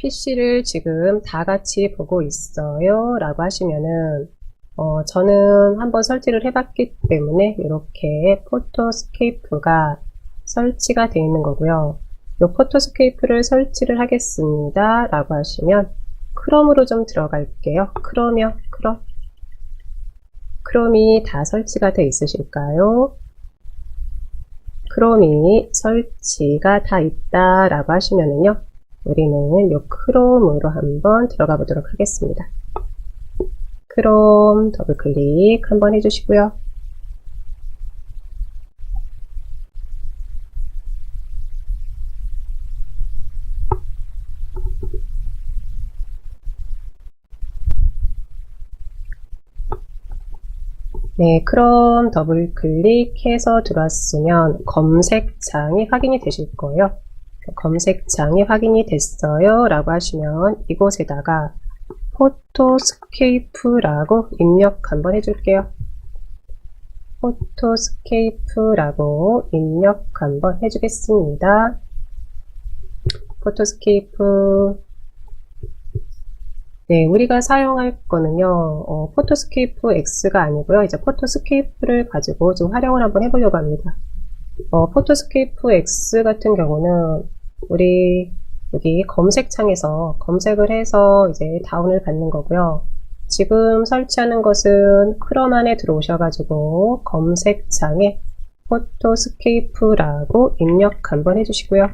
PC를 지금 다 같이 보고 있어요 라고 하시면은 저는 한번 설치를 해봤기 때문에 이렇게 포토스케이프가 설치가 되어 있는 거고요. 이 포토스케이프를 설치를 하겠습니다 라고 하시면 크롬으로 좀 들어갈게요. 크롬이 다 설치가 되어 있으실까요? 크롬이 설치가 다 있다 라고 하시면은요, 우리는 이 크롬으로 한번 들어가 보도록 하겠습니다. 크롬 더블 클릭 한번 해주시고요. 네, 크롬 더블 클릭해서 들어왔으면 검색창이 확인이 되실 거예요. 검색창이 확인이 됐어요 라고 하시면 이곳에다가 포토스케이프라고 입력 한번 해줄게요. 포토스케이프라고 입력 한번 해주겠습니다. 포토스케이프. 네, 우리가 사용할 거는요, 포토스케이프 X가 아니고요. 이제 포토스케이프를 가지고 좀 활용을 한번 해보려고 합니다. 포토스케이프 X 같은 경우는 우리 여기 검색창에서 검색을 해서 이제 다운을 받는 거고요. 지금 설치하는 것은 크롬 안에 들어오셔가지고 검색창에 포토스케이프라고 입력 한번 해주시고요.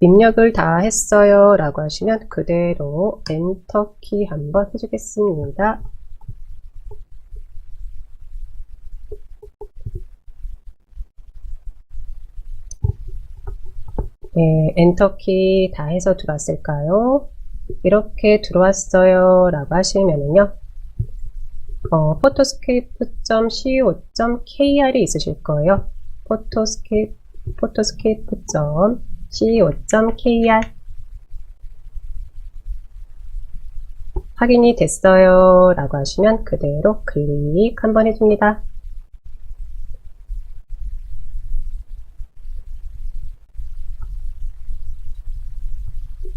입력을 다 했어요 라고 하시면 그대로 엔터키 한번 해주겠습니다. 네, 엔터키 다 해서 들어왔을까요? 이렇게 들어왔어요 라고 하시면은요, photoscape.co.kr이 있으실 거예요. photoscape.co.kr 확인이 됐어요 라고 하시면 그대로 클릭 한번 해줍니다.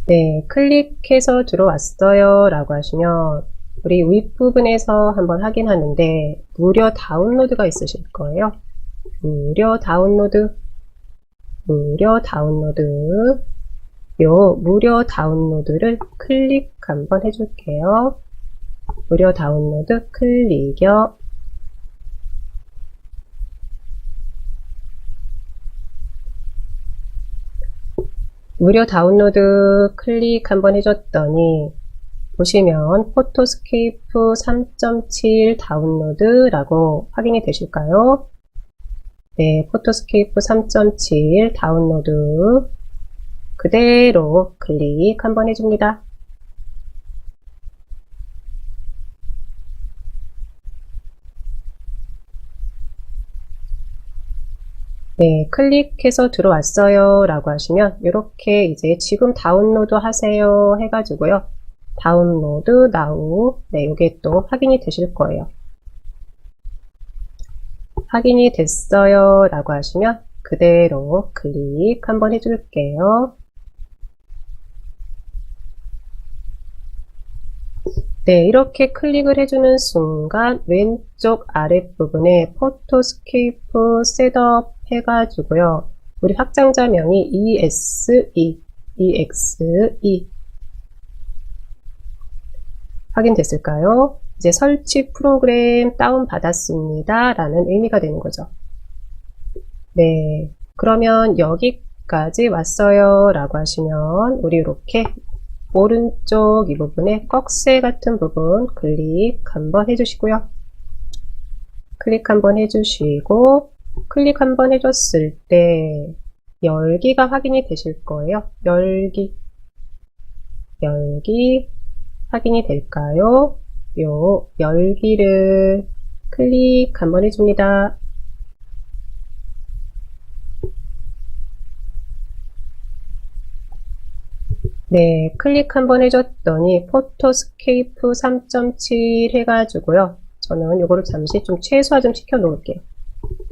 네, 클릭해서 들어왔어요 라고 하시면 우리 윗부분에서 한번 확인하는데 무료 다운로드가 있으실 거예요. 무료 다운로드. 요 무료 다운로드를 클릭 한번 해줄게요. 무료 다운로드 클릭이요. 무료 다운로드 클릭 한번 해줬더니 보시면 포토스케이프 3.7 다운로드라고 확인이 되실까요? 네, 포토스케이프 3.7 다운로드 그대로 클릭 한번 해줍니다. 네, 클릭해서 들어왔어요 라고 하시면 이렇게 이제 지금 다운로드 하세요 해가지고요, 다운로드 now, 네, 요게 또 확인이 되실 거예요. 확인이 됐어요 라고 하시면 그대로 클릭 한번 해줄게요. 네, 이렇게 클릭을 해주는 순간 왼쪽 아랫부분에 포토스케이프 셋업 해가지고요, 우리 확장자명이 EXE 확인됐을까요? 이제 설치 프로그램 다운받았습니다 라는 의미가 되는 거죠. 네, 그러면 여기까지 왔어요 라고 하시면 우리 이렇게 오른쪽 이 부분에 꺽쇠 같은 부분 클릭 한번 해주시고요. 클릭 한번 해주시고, 클릭 한번 해줬을 때 열기가 확인이 되실 거예요. 열기 확인이 될까요? 요 열기를 클릭 한번 해줍니다. 네, 클릭 한번 해줬더니 포토스케이프 3.7 해가지고요, 저는 요거를 잠시 좀 최소화 좀 시켜 놓을게요.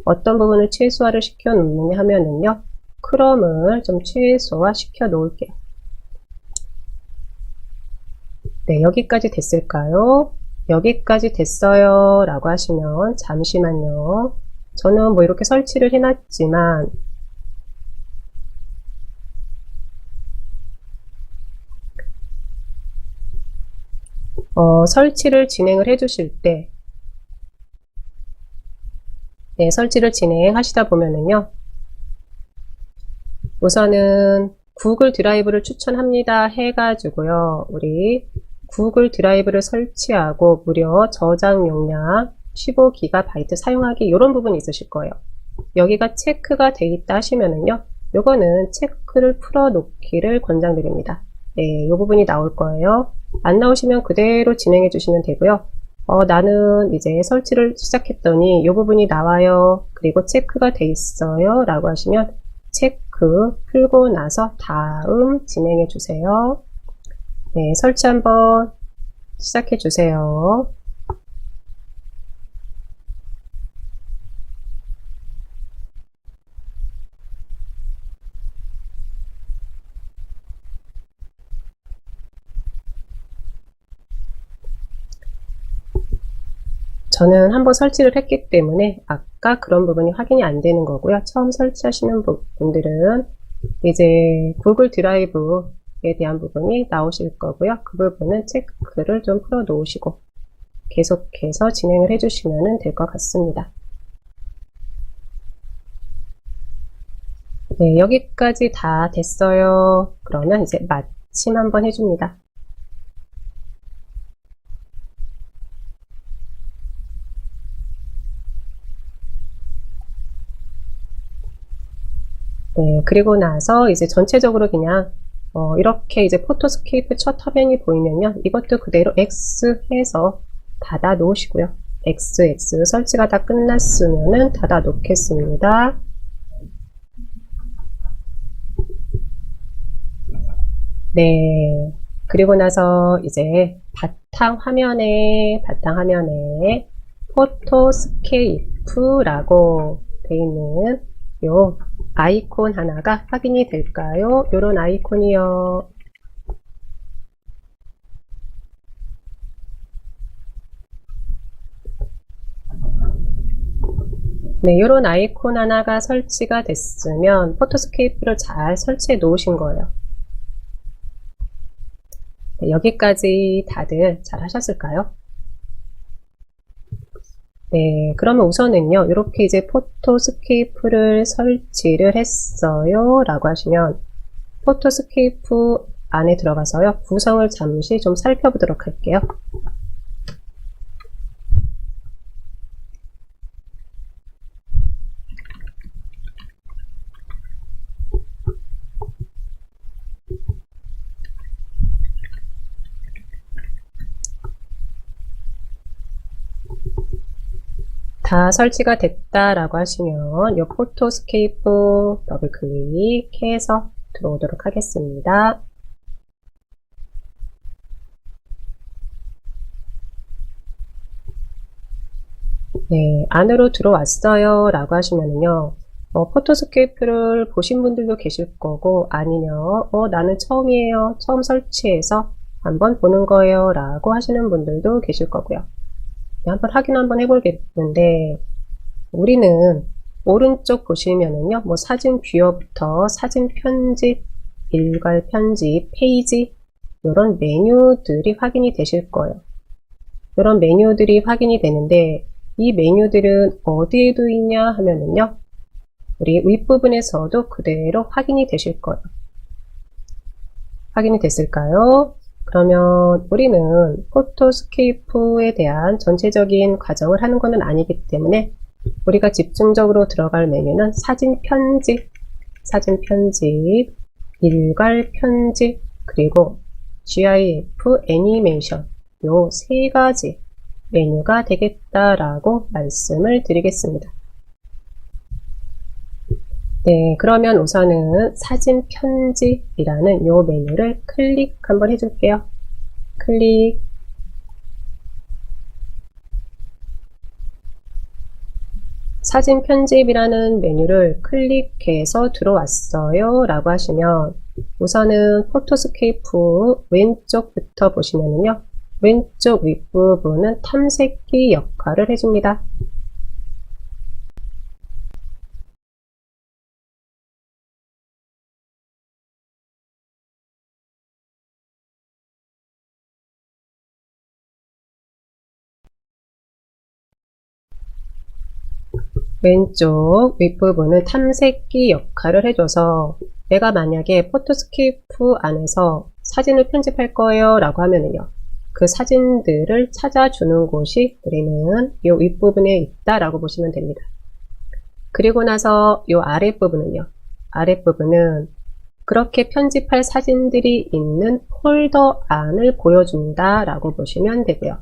어떤 부분을 최소화를 시켜 놓느냐 하면은요, 크롬을 좀 최소화 시켜 놓을게요. 네, 여기까지 됐을까요? 여기까지 됐어요 라고 하시면 잠시만요. 저는 뭐 이렇게 설치를 해놨지만 설치를 진행을 해 주실 때 네, 설치를 진행하시다 보면은요, 우선은 구글 드라이브를 추천합니다 해가지고요, 우리 구글 드라이브를 설치하고 무려 저장 용량 15GB 사용하기 이런 부분이 있으실 거예요. 여기가 체크가 돼 있다 하시면은요, 요거는 체크를 풀어 놓기를 권장드립니다. 네, 이 부분이 나올 거예요. 안 나오시면 그대로 진행해 주시면 되고요. 나는 이제 설치를 시작했더니 이 부분이 나와요. 그리고 체크가 돼 있어요. 라고 하시면 체크 풀고 나서 다음 진행해 주세요. 네, 설치 한번 시작해 주세요. 저는 한번 설치를 했기 때문에 아까 그런 부분이 확인이 안 되는 거고요. 처음 설치하시는 분들은 이제 구글 드라이브에 대한 부분이 나오실 거고요. 그 부분은 체크를 좀 풀어 놓으시고 계속해서 진행을 해주시면 될 것 같습니다. 네, 여기까지 다 됐어요. 그러면 이제 마침 한번 해줍니다. 네, 그리고 나서 이제 전체적으로 그냥 이렇게 이제 포토스케이프 첫 화면이 보이면요, 이것도 그대로 X 해서 닫아 놓으시고요. XX 설치가 다 끝났으면은 닫아 놓겠습니다. 네, 그리고 나서 이제 바탕화면에 포토스케이프라고 되어 있는 요 아이콘 하나가 확인이 될까요? 요런 아이콘이요. 네, 요런 아이콘 하나가 설치가 됐으면 포토스케이프를 잘 설치해 놓으신 거예요. 네, 여기까지 다들 잘 하셨을까요? 네, 그러면 우선은요, 이렇게 이제 포토스케이프를 설치를 했어요 라고 하시면 포토스케이프 안에 들어가서요, 구성을 잠시 좀 살펴보도록 할게요. 다 설치가 됐다라고 하시면 이 포토스케이프 더블 클릭해서 들어오도록 하겠습니다. 네, 안으로 들어왔어요 라고 하시면요, 포토스케이프를 보신 분들도 계실 거고, 아니면 나는 처음이에요, 처음 설치해서 한번 보는 거예요 라고 하시는 분들도 계실 거고요. 한번 확인 한번 해보겠는데, 우리는 오른쪽 보시면은요, 뭐 사진 뷰어부터 사진 편집, 일괄 편집, 페이지, 이런 메뉴들이 확인이 되실 거예요. 이런 메뉴들이 확인이 되는데, 이 메뉴들은 어디에도 있냐 하면은요, 우리 윗부분에서도 그대로 확인이 되실 거예요. 확인이 됐을까요? 그러면 우리는 포토스케이프에 대한 전체적인 과정을 하는 것은 아니기 때문에 우리가 집중적으로 들어갈 메뉴는 사진 편집, 일괄 편집, 그리고 GIF 애니메이션 요 세 가지 메뉴가 되겠다라고 말씀을 드리겠습니다. 네, 그러면 우선은 사진 편집이라는 요 메뉴를 클릭 한번 해줄게요. 클릭. 사진 편집이라는 메뉴를 클릭해서 들어왔어요 라고 하시면 우선은 포토스케이프 왼쪽부터 보시면요. 왼쪽 윗부분은 탐색기 역할을 해줍니다. 왼쪽 윗부분은 탐색기 역할을 해줘서 내가 만약에 포토스케이프 안에서 사진을 편집할 거예요 라고 하면은요. 그 사진들을 찾아주는 곳이 우리는 이 윗부분에 있다 라고 보시면 됩니다. 그리고 나서 이 아랫부분은요. 아랫부분은 그렇게 편집할 사진들이 있는 폴더 안을 보여준다 라고 보시면 되고요.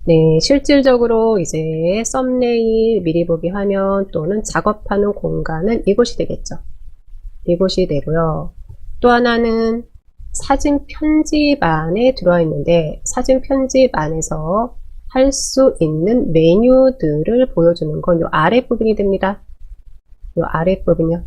네, 실질적으로 이제 썸네일, 미리 보기 화면 또는 작업하는 공간은 이곳이 되겠죠. 이곳이 되고요. 또 하나는 사진 편집 안에 들어와 있는데 사진 편집 안에서 할 수 있는 메뉴들을 보여주는 건 이 아랫부분이 됩니다. 이 아랫부분이요.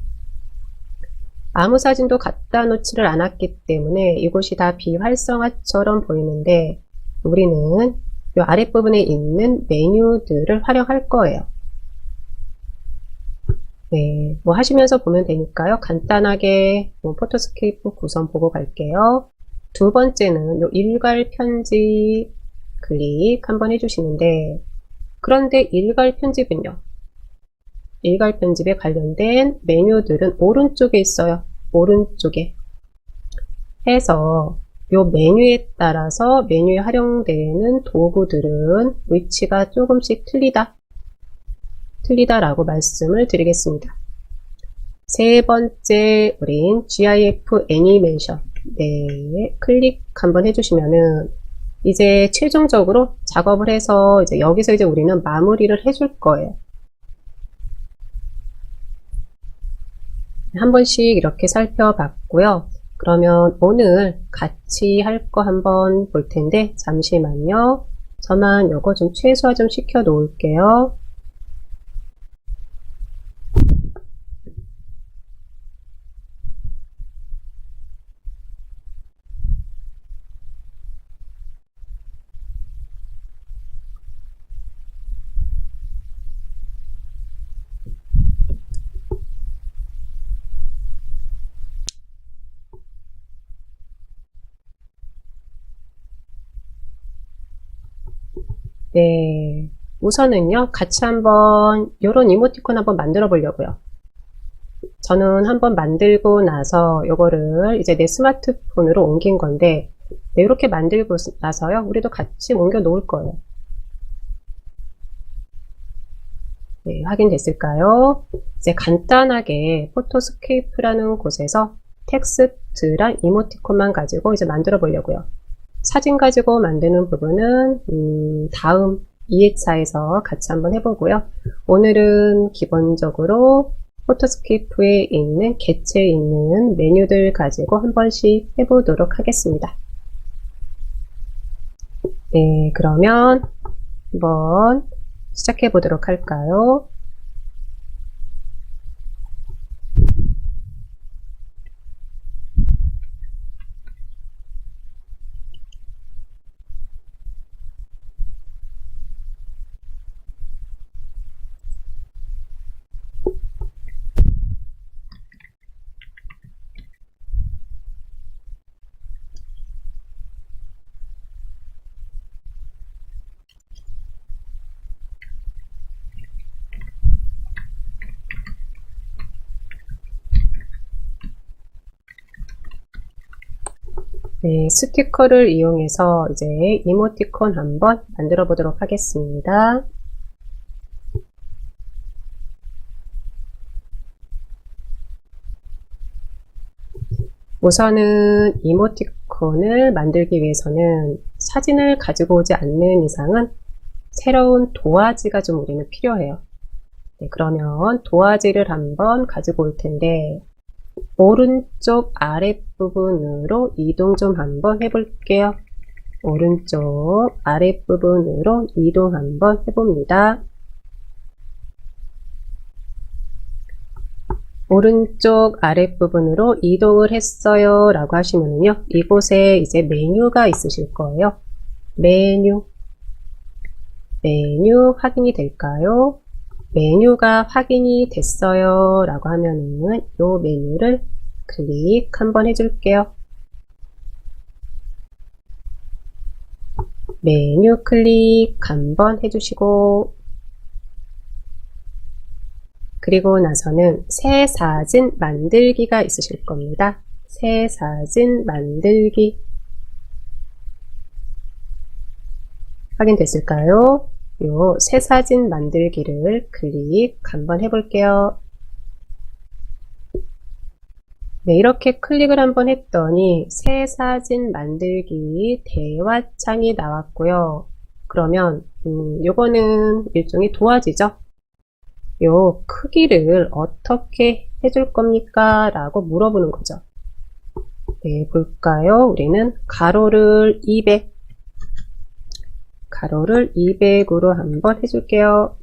아무 사진도 갖다 놓지를 않았기 때문에 이곳이 다 비활성화처럼 보이는데 우리는 이 아랫부분에 있는 메뉴들을 활용할 거예요. 네, 뭐 하시면서 보면 되니까요. 간단하게 포토스케이프 구성 보고 갈게요. 두 번째는 요 일괄 편집 클릭 한번 해주시는데 그런데 일괄 편집은요. 일괄 편집에 관련된 메뉴들은 오른쪽에 있어요. 오른쪽에 해서 요 메뉴에 따라서 메뉴에 활용되는 도구들은 위치가 조금씩 틀리다라고 말씀을 드리겠습니다. 세 번째 우린 GIF 애니메이션 네, 클릭 한번 해주시면은 이제 최종적으로 작업을 해서 이제 여기서 이제 우리는 마무리를 해줄 거예요. 한 번씩 이렇게 살펴봤고요. 그러면 오늘 같이 할 거 한번 볼 텐데 잠시만요. 저만 요거 좀 최소화 좀 시켜 놓을게요. 네, 우선은요 같이 한번 요런 이모티콘 한번 만들어 보려고요. 저는 한번 만들고 나서 요거를 이제 내 스마트폰으로 옮긴 건데 네, 이렇게 만들고 나서요 우리도 같이 옮겨 놓을 거예요. 네, 확인됐을까요? 이제 간단하게 포토스케이프라는 곳에서 텍스트랑 이모티콘만 가지고 이제 만들어 보려고요. 사진 가지고 만드는 부분은 다음 2회차에서 같이 한번 해보고요. 오늘은 기본적으로 포토스케이프에 있는 개체에 있는 메뉴들 가지고 한 번씩 해보도록 하겠습니다. 네, 그러면 한번 시작해 보도록 할까요? 네, 스티커를 이용해서 이제 이모티콘 한번 만들어 보도록 하겠습니다. 우선은 이모티콘을 만들기 위해서는 사진을 가지고 오지 않는 이상은 새로운 도화지가 좀 우리는 필요해요. 네, 그러면 도화지를 한번 가지고 올 텐데 오른쪽 아랫부분으로 이동 좀 한번 해볼게요. 오른쪽 아랫부분으로 이동 한번 해봅니다. 오른쪽 아랫부분으로 이동을 했어요 라고 하시면은요, 이곳에 이제 메뉴가 있으실 거예요. 메뉴 확인이 될까요? 메뉴가 확인이 됐어요 라고 하면은 요 메뉴를 클릭 한번 해줄게요. 메뉴 클릭 한번 해주시고, 그리고 나서는 새 사진 만들기가 있으실 겁니다. 새 사진 만들기 확인됐을까요? 요 새 사진 만들기를 클릭 한번 해볼게요. 네, 이렇게 클릭을 한번 했더니 새 사진 만들기 대화창이 나왔고요. 그러면 요거는 일종의 도화지죠. 요 크기를 어떻게 해줄 겁니까? 라고 물어보는 거죠. 네, 볼까요? 우리는 가로를 200으로 한번 해줄게요.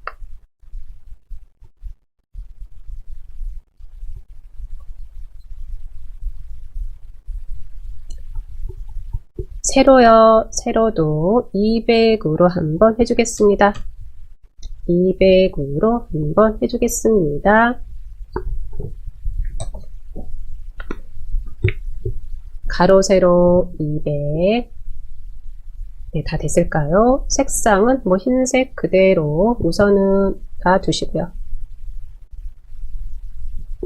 세로도 200으로 한번 해주겠습니다. 200으로 한번 해주겠습니다. 가로 세로 200. 네, 다 됐을까요? 색상은 뭐 흰색 그대로 우선은 다 두시고요.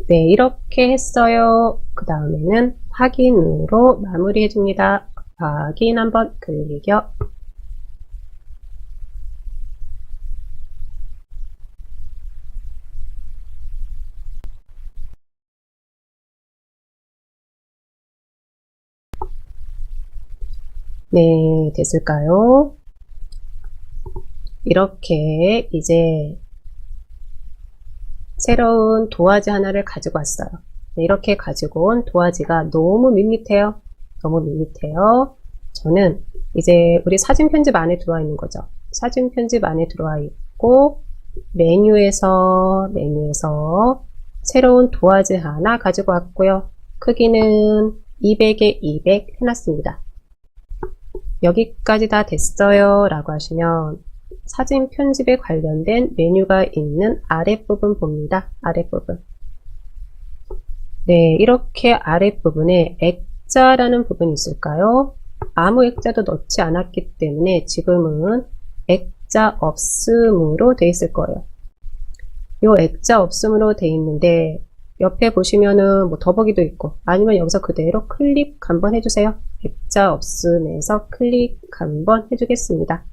네, 이렇게 했어요. 그 다음에는 확인으로 마무리 해줍니다. 확인 한번 클릭이요. 네, 됐을까요? 이렇게 이제 새로운 도화지 하나를 가지고 왔어요. 네, 이렇게 가지고 온 도화지가 너무 밋밋해요. 너무 밋밋해요. 저는 이제 우리 사진 편집 안에 들어와 있는 거죠. 사진 편집 안에 들어와 있고, 메뉴에서 새로운 도화지 하나 가지고 왔고요. 크기는 200에 200 해놨습니다. 여기까지 다 됐어요 라고 하시면 사진 편집에 관련된 메뉴가 있는 아랫부분 봅니다. 아랫부분. 네, 이렇게 아랫부분에 액자라는 부분이 있을까요? 아무 액자도 넣지 않았기 때문에 지금은 액자 없음으로 되어 있을 거예요. 이 액자 없음으로 되어 있는데 옆에 보시면은 뭐 더보기도 있고, 아니면 여기서 그대로 클릭 한번 해주세요. 액자 없음에서 클릭 한번 해주겠습니다.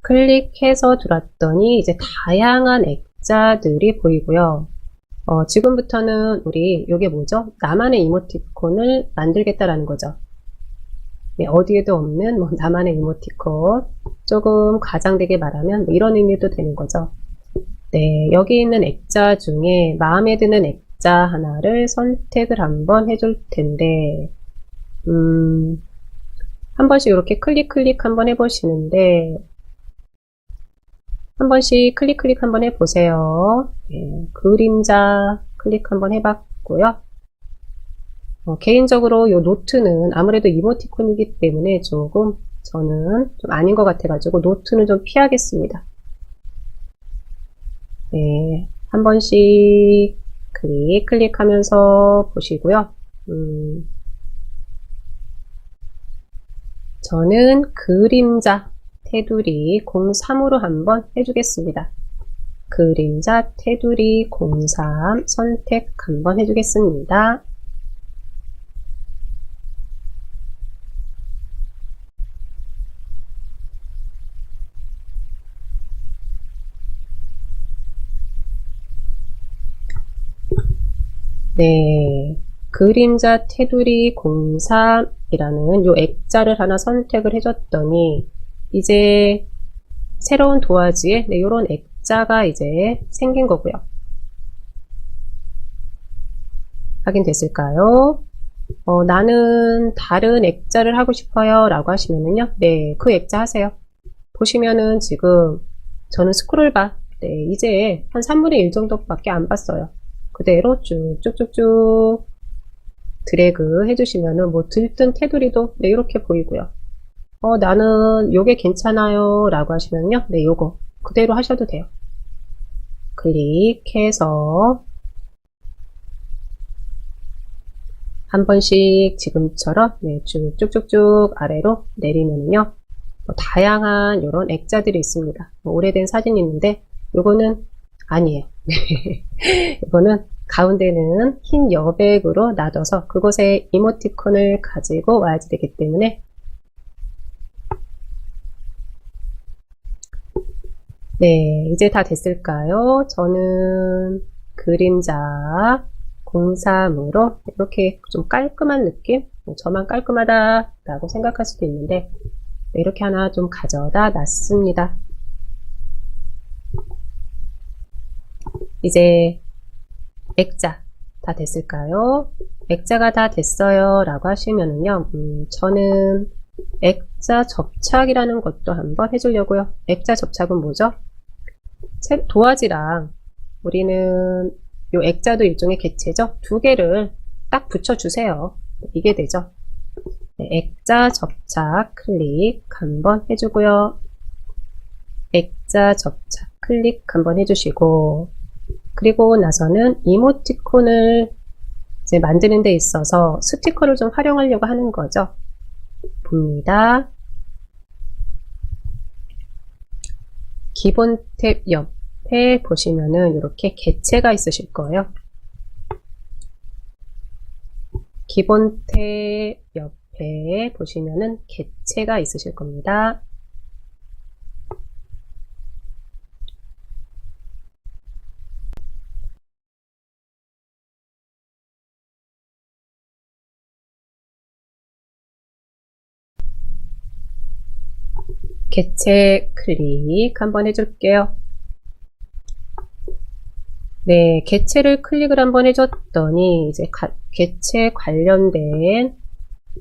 클릭해서 들어왔더니 이제 다양한 액자들이 보이고요. 지금부터는 우리 이게 뭐죠? 나만의 이모티콘을 만들겠다라는 거죠. 네, 어디에도 없는 뭐 나만의 이모티콘, 조금 과장되게 말하면 뭐 이런 의미도 되는 거죠. 네, 여기 있는 액자 중에 마음에 드는 액자 하나를 선택을 한번 해줄 텐데, 한 번씩 이렇게 클릭 한번 해보시는데, 한 번씩 클릭 한번 해보세요. 네, 그림자 클릭 한번 해봤고요. 개인적으로 이 노트는 아무래도 이모티콘이기 때문에 조금 저는 좀 아닌 것 같아가지고 노트는 좀 피하겠습니다. 네, 한 번씩 클릭하면서 보시고요. 저는 그림자 테두리 03으로 한번 해주겠습니다. 그림자 테두리 03 선택 한번 해주겠습니다. 네, 그림자 테두리 03이라는 요 액자를 하나 선택을 해줬더니 이제 새로운 도화지에 네, 요런 액자가 이제 생긴 거고요. 확인됐을까요? 나는 다른 액자를 하고 싶어요 라고 하시면은요, 네, 그 액자 하세요. 보시면은 지금 저는 스크롤바, 네, 이제 한 3분의 1 정도밖에 안 봤어요. 그대로 쭉쭉쭉쭉 드래그 해주시면은 뭐 들뜬 테두리도 네, 이렇게 보이고요. 나는 요게 괜찮아요 라고 하시면요. 네, 요거 그대로 하셔도 돼요. 클릭해서 한 번씩 지금처럼 네, 쭉쭉쭉 아래로 내리면요. 다양한 이런 액자들이 있습니다. 오래된 사진이 있는데 요거는 아니에요. 이거는 가운데는 흰 여백으로 놔둬서 그곳에 이모티콘을 가지고 와야지 되기 때문에 네, 이제 다 됐을까요? 저는 그림자 03으로 이렇게 좀 깔끔한 느낌? 저만 깔끔하다 라고 생각할 수도 있는데 네, 이렇게 하나 좀 가져다 놨습니다. 이제 액자 다 됐을까요? 액자가 다 됐어요 라고 하시면은요, 저는 액자 접착이라는 것도 한번 해주려고요. 액자 접착은 뭐죠? 도화지랑 우리는 요 액자도 일종의 객체죠. 두 개를 딱 붙여주세요. 이게 되죠. 네, 액자 접착 클릭 한번 해주고요. 액자 접착 클릭 한번 해주시고 그리고 나서는 이모티콘을 이제 만드는 데 있어서 스티커를 좀 활용하려고 하는 거죠. 봅니다. 기본 탭 옆에 보시면은 이렇게 객체가 있으실 거예요. 기본 탭 옆에 보시면은 객체가 있으실 겁니다. 객체 클릭 한번 해줄게요. 네, 객체를 클릭을 한번 해줬더니 이제 객체 관련된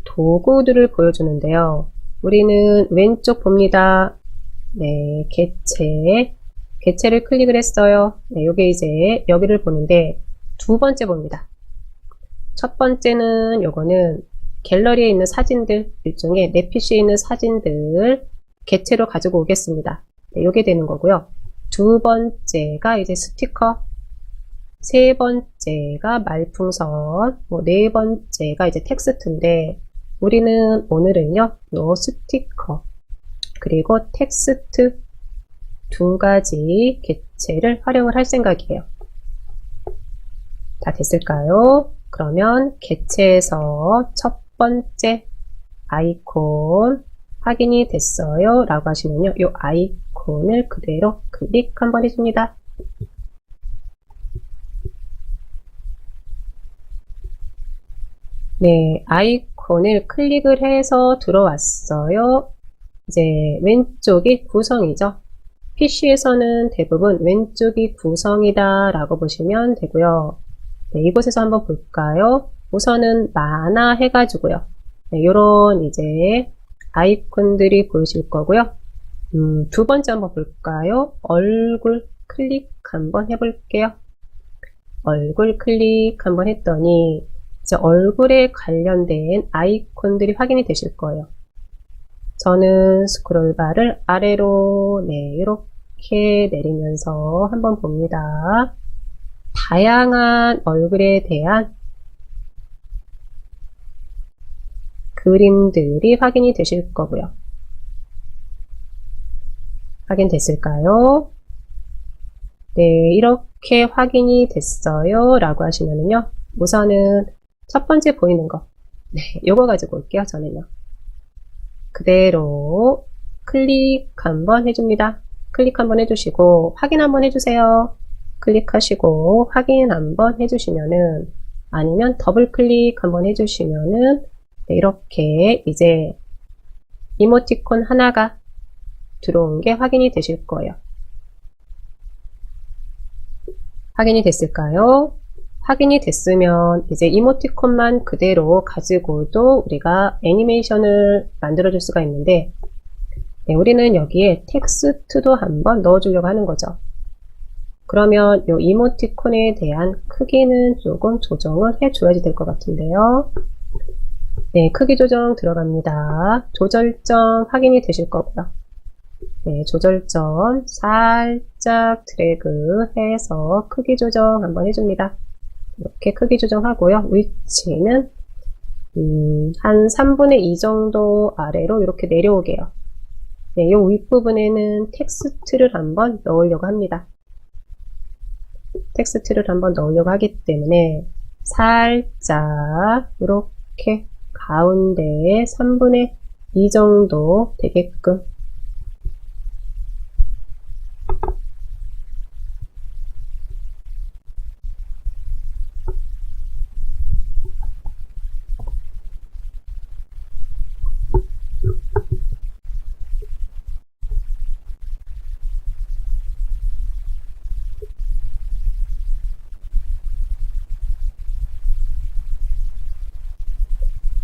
도구들을 보여주는데요. 우리는 왼쪽 봅니다. 네, 객체를 클릭을 했어요. 네, 요게 이제 여기를 보는데 두 번째 봅니다. 첫 번째는 요거는 갤러리에 있는 사진들, 일종의 내 PC에 있는 사진들 객체로 가지고 오겠습니다. 네, 요게 되는 거고요. 두 번째가 이제 스티커, 세 번째가 말풍선, 네 번째가 이제 텍스트인데 우리는 오늘은요, 요 스티커 그리고 텍스트 두 가지 객체를 활용을 할 생각이에요. 다 됐을까요? 그러면 객체에서 첫 번째 아이콘 확인이 됐어요 라고 하시면요, 이 아이콘을 그대로 클릭 한번 해줍니다. 네, 아이콘을 클릭을 해서 들어왔어요. 이제 왼쪽이 구성이죠. PC에서는 대부분 왼쪽이 구성이다 라고 보시면 되고요. 네, 이곳에서 한번 볼까요? 우선은 만화 해가지고요. 네, 요런 이제 아이콘들이 보이실 거고요. 두 번째 한번 볼까요? 얼굴 클릭 한번 해볼게요. 얼굴 클릭 한번 했더니 이제 얼굴에 관련된 아이콘들이 확인이 되실 거예요. 저는 스크롤바를 아래로 네, 이렇게 내리면서 한번 봅니다. 다양한 얼굴에 대한 그림들이 확인이 되실 거고요. 확인됐을까요? 네, 이렇게 확인이 됐어요 라고 하시면은요, 우선은 첫 번째 보이는 거, 네, 요거 가지고 올게요. 저는요, 그대로 클릭 한번 해줍니다. 클릭 한번 해주시고 확인 한번 해주세요. 클릭하시고 확인 한번 해주시면은, 아니면 더블 클릭 한번 해주시면은 네, 이렇게 이제 이모티콘 하나가 들어온 게 확인이 되실 거예요. 확인이 됐을까요? 확인이 됐으면 이제 이모티콘만 그대로 가지고도 우리가 애니메이션을 만들어 줄 수가 있는데, 네, 우리는 여기에 텍스트도 한번 넣어주려고 하는 거죠. 그러면 이 이모티콘에 대한 크기는 조금 조정을 해줘야지 될 것 같은데요. 네, 크기 조정 들어갑니다. 조절점 확인이 되실 거고요. 네, 조절점 살짝 드래그해서 크기 조정 한번 해줍니다. 이렇게 크기 조정하고요. 위치는 한 3분의 2 정도 아래로 이렇게 내려오게요. 네, 이 윗부분에는 텍스트를 한번 넣으려고 합니다. 텍스트를 한번 넣으려고 하기 때문에 살짝 이렇게 가운데에 3분의 2 정도 되게끔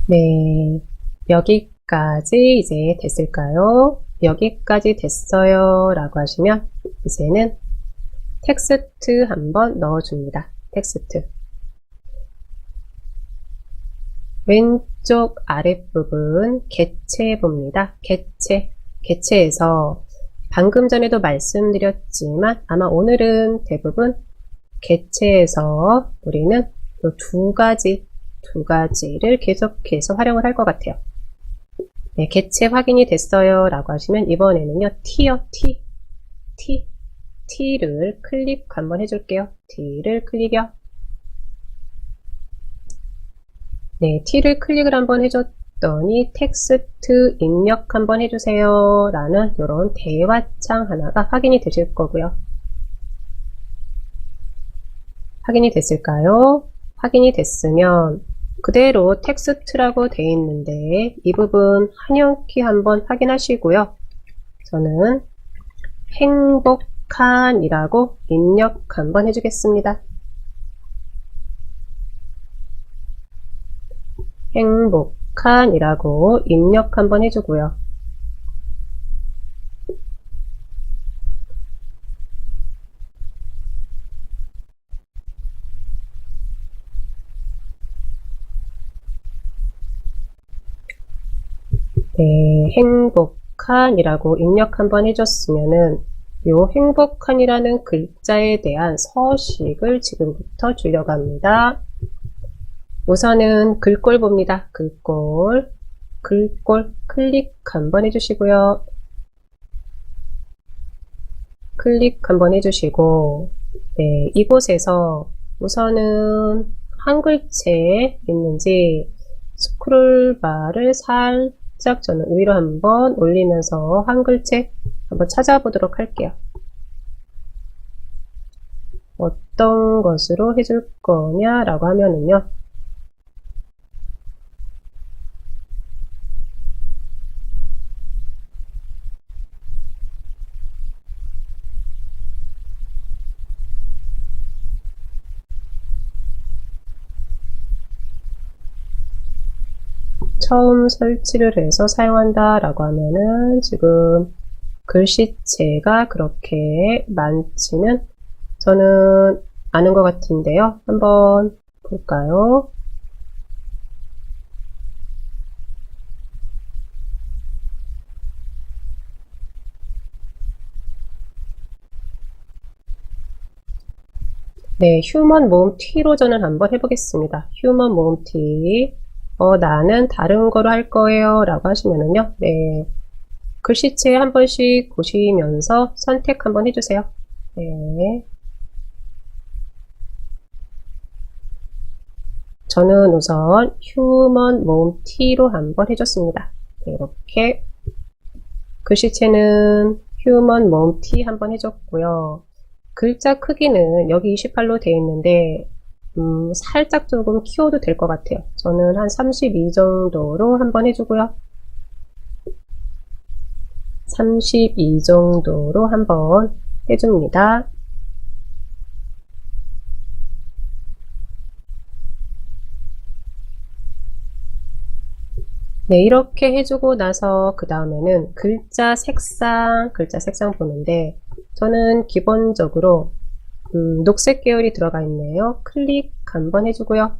네, 여기까지 이제 됐을까요? 여기까지 됐어요 라고 하시면 이제는 텍스트 한번 넣어줍니다. 텍스트 왼쪽 아랫부분 개체 봅니다. 개체에서 방금 전에도 말씀드렸지만 아마 오늘은 대부분 개체에서 우리는 이 두 가지를 계속해서 활용을 할 것 같아요. 네, 개체 확인이 됐어요 라고 하시면 이번에는요 T를 클릭 한번 해줄게요. T를 클릭이요. 네, T를 클릭을 한번 해줬더니 텍스트 입력 한번 해주세요 라는 이런 대화창 하나가 확인이 되실 거고요. 확인이 됐을까요? 확인이 됐으면 그대로 텍스트라고 되어 있는데 이 부분 한영키 한번 확인하시고요. 저는 행복한이라고 입력 한번 해주겠습니다. 행복한이라고 입력 한번 해주고요. 네, 행복한이라고 입력 한번 해줬으면은 요 행복한이라는 글자에 대한 서식을 지금부터 주려고 합니다. 우선은 글꼴 봅니다. 글꼴 클릭 한번 해주시고요. 클릭 한번 해주시고 네, 이곳에서 우선은 한 글자에 있는지 스크롤바를 살짝 저는 위로 한번 올리면서 한 글자 한번 찾아보도록 할게요. 어떤 것으로 해줄 거냐라고 하면은요. 처음 설치를 해서 사용한다 라고 하면은 지금 글씨체가 그렇게 많지는 저는 않은 것 같은데요. 한번 볼까요? 네, 휴먼 모음 T로 저는 한번 해보겠습니다. 휴먼 모음 T. 나는 다른 거로 할 거예요 라고 하시면은요. 네, 글씨체 한 번씩 보시면서 선택 한번 해주세요. 네. 저는 우선 휴먼 모음 T로 한번 해줬습니다. 네, 이렇게 글씨체는 휴먼 모음 T 한번 해줬고요. 글자 크기는 여기 28로 되어 있는데 살짝 조금 키워도 될 것 같아요. 저는 한 32 정도로 한번 해주고요. 32 정도로 한번 해줍니다. 네, 이렇게 해주고 나서 그 다음에는 글자 색상 보는데 저는 기본적으로 녹색 계열이 들어가 있네요. 클릭 한번 해주고요.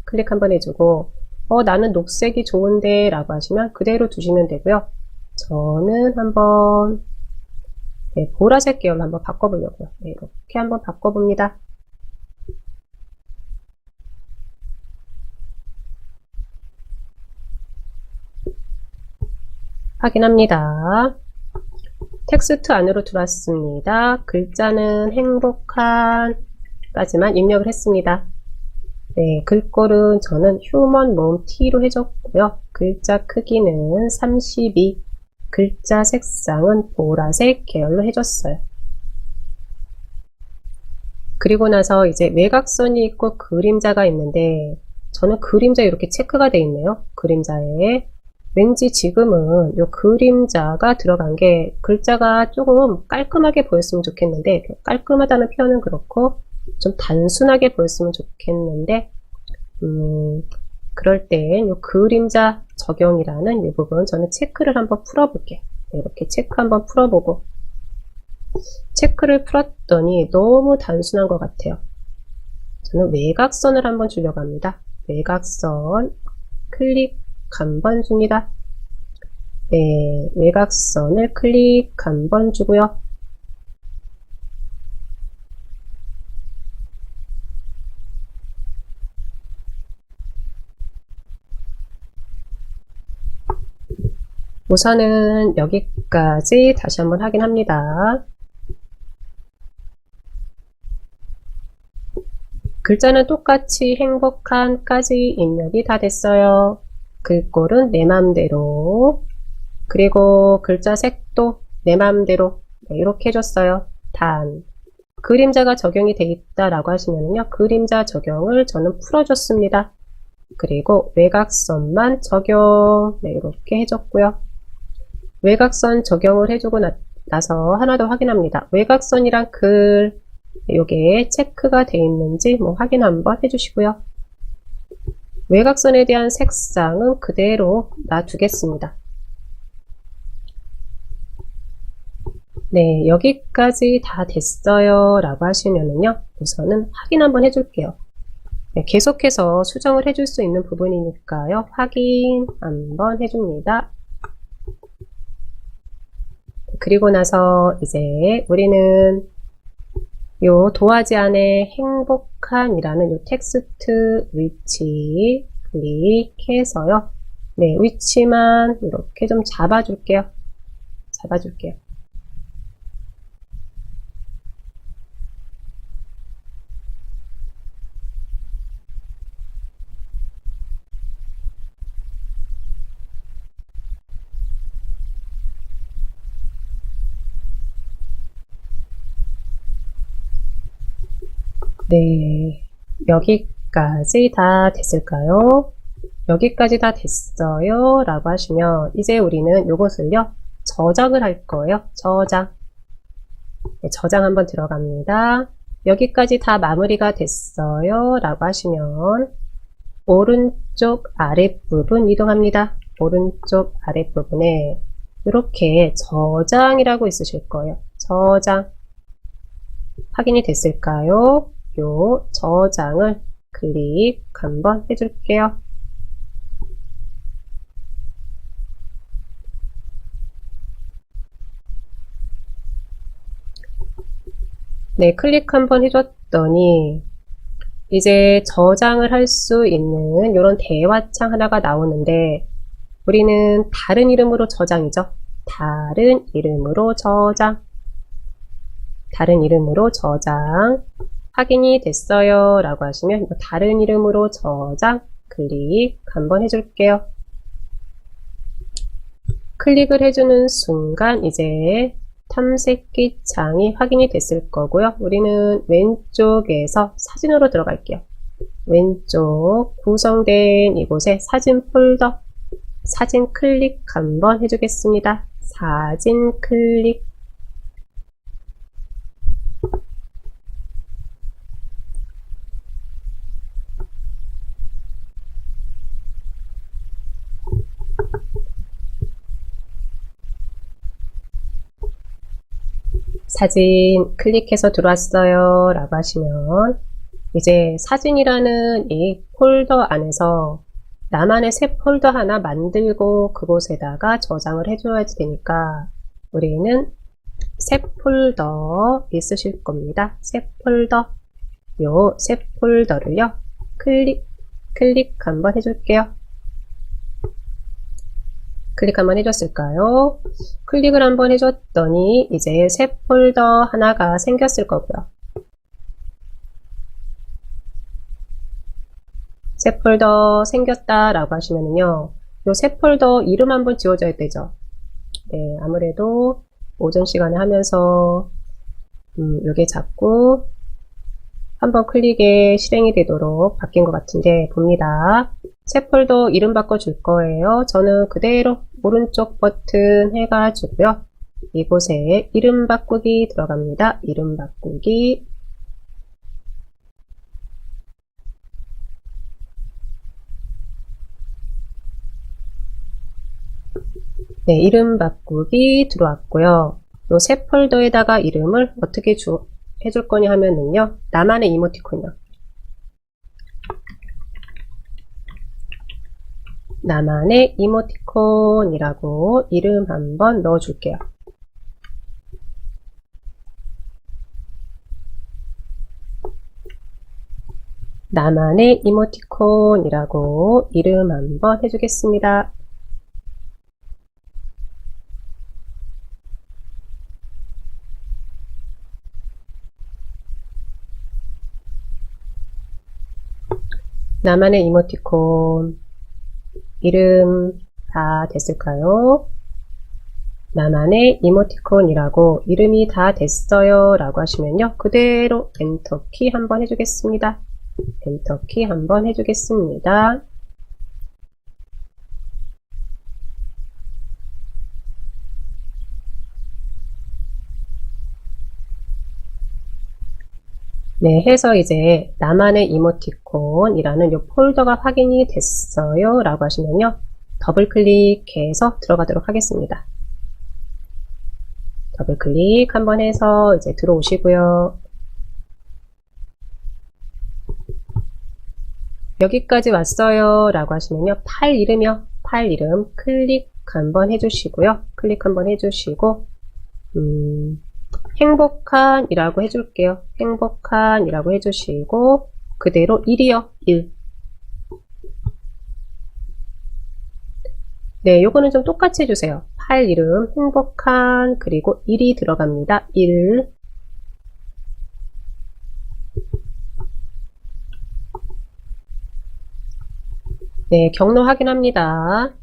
클릭 한번 해주고 나는 녹색이 좋은데 라고 하시면 그대로 두시면 되고요. 저는 한번 네, 보라색 계열로 한번 바꿔보려고요. 네, 이렇게 한번 바꿔봅니다. 확인합니다. 텍스트 안으로 들어왔습니다. 글자는 행복한 까지만 입력을 했습니다. 네, 글꼴은 저는 휴먼 몬 T로 해줬고요. 글자 크기는 32, 글자 색상은 보라색 계열로 해줬어요. 그리고 나서 이제 외곽선이 있고 그림자가 있는데 저는 그림자 이렇게 체크가 되어 있네요. 그림자에 왠지 지금은 요 그림자가 들어간 게 글자가 조금 깔끔하게 보였으면 좋겠는데 깔끔하다는 표현은 그렇고 좀 단순하게 보였으면 좋겠는데 그럴 땐 요 그림자 적용이라는 이 부분 저는 체크를 한번 풀어볼게요. 이렇게 체크 한번 풀어보고 체크를 풀었더니 너무 단순한 것 같아요. 저는 외곽선을 한번 주려고 합니다. 외곽선 클릭 한번 줍니다. 네, 외곽선을 클릭 한번 주고요. 우선은 여기까지 다시 한번 확인합니다. 글자는 똑같이 행복한까지 입력이 다 됐어요. 글꼴은 내 맘대로, 그리고 글자 색도 내 맘대로 이렇게 해줬어요. 단 그림자가 적용이 돼 있다라고 하시면요, 그림자 적용을 저는 풀어줬습니다. 그리고 외곽선만 적용 이렇게 해줬고요. 외곽선 적용을 해주고 나서 하나 더 확인합니다. 외곽선이랑 글 요게 체크가 돼 있는지 확인 한번 해주시고요. 외곽선에 대한 색상은 그대로 놔두겠습니다. 네, 여기까지 다 됐어요 라고 하시면은요, 우선은 확인 한번 해줄게요. 네, 계속해서 수정을 해줄 수 있는 부분이니까요, 확인 한번 해줍니다. 그리고 나서 이제 우리는 요 도화지 안에 행복한이라는 요 텍스트 위치 클릭해서요. 네, 위치만 이렇게 좀 잡아줄게요. 네, 여기까지 다 됐을까요? 여기까지 다 됐어요 라고 하시면 이제 우리는 요것을요 저장을 할 거예요. 네, 저장 한번 들어갑니다. 여기까지 다 마무리가 됐어요 라고 하시면 오른쪽 아랫부분 이동합니다. 오른쪽 아랫부분에 이렇게 저장이라고 있으실 거예요. 저장 확인이 됐을까요? 요 저장을 클릭 한번 해줄게요. 네, 클릭 한번 해줬더니 이제 저장을 할 수 있는 이런 대화창 하나가 나오는데 우리는 다른 이름으로 저장이죠. 다른 이름으로 저장 확인이 됐어요 라고 하시면 다른 이름으로 저장 클릭 한번 해줄게요. 클릭을 해주는 순간 이제 탐색기 창이 확인이 됐을 거고요. 우리는 왼쪽에서 사진으로 들어갈게요. 왼쪽 구성된 이곳에 사진 폴더 사진 클릭 한번 해주겠습니다. 사진 클릭 사진 클릭해서 들어왔어요 라고 하시면 이제 사진이라는 이 폴더 안에서 나만의 새 폴더 하나 만들고 그곳에다가 저장을 해줘야 되니까 우리는 새 폴더 있으실 겁니다. 새 폴더, 요 새 폴더를요 클릭 한번 해줄게요. 클릭 한번 해줬을까요? 클릭을 한번 해줬더니 이제 새 폴더 하나가 생겼을 거고요. 새 폴더 생겼다라고 하시면요, 요 새 폴더 이름 한번 지워줘야 되죠. 네, 아무래도 오전 시간에 하면서 요게 자꾸 한번 클릭에 실행이 되도록 바뀐 것 같은데 봅니다. 새 폴더 이름 바꿔줄 거예요. 저는 그대로 오른쪽 버튼 해가지고요. 이곳에 이름 바꾸기 들어갑니다. 이름 바꾸기. 네, 이름 바꾸기 들어왔고요. 요 새 폴더에다가 이름을 어떻게 해줄 거냐 하면은요, 나만의 이모티콘이요. 나만의 이모티콘이라고 이름 한번 넣어줄게요. 나만의 이모티콘이라고 이름 한번 해주겠습니다. 나만의 이모티콘 이름 다 됐을까요? 나만의 이모티콘이라고 이름이 다 됐어요 라고 하시면요, 그대로 엔터키 한번 해주겠습니다. 엔터키 한번 해주겠습니다. 네, 해서 이제 나만의 이모티콘이라는 이 폴더가 확인이 됐어요 라고 하시면요, 더블 클릭해서 들어가도록 하겠습니다. 더블 클릭 한번 해서 이제 들어오시고요. 여기까지 왔어요 라고 하시면요, 파일 이름이요. 파일 이름 클릭 한번 해주시고요. 클릭 한번 해주시고 행복한 이라고 해줄게요. 행복한 이라고 해주시고 그대로 1이요. 1. 네, 요거는 좀 똑같이 해주세요. 파일 이름 행복한 그리고 1이 들어갑니다. 1. 네, 경로 확인합니다.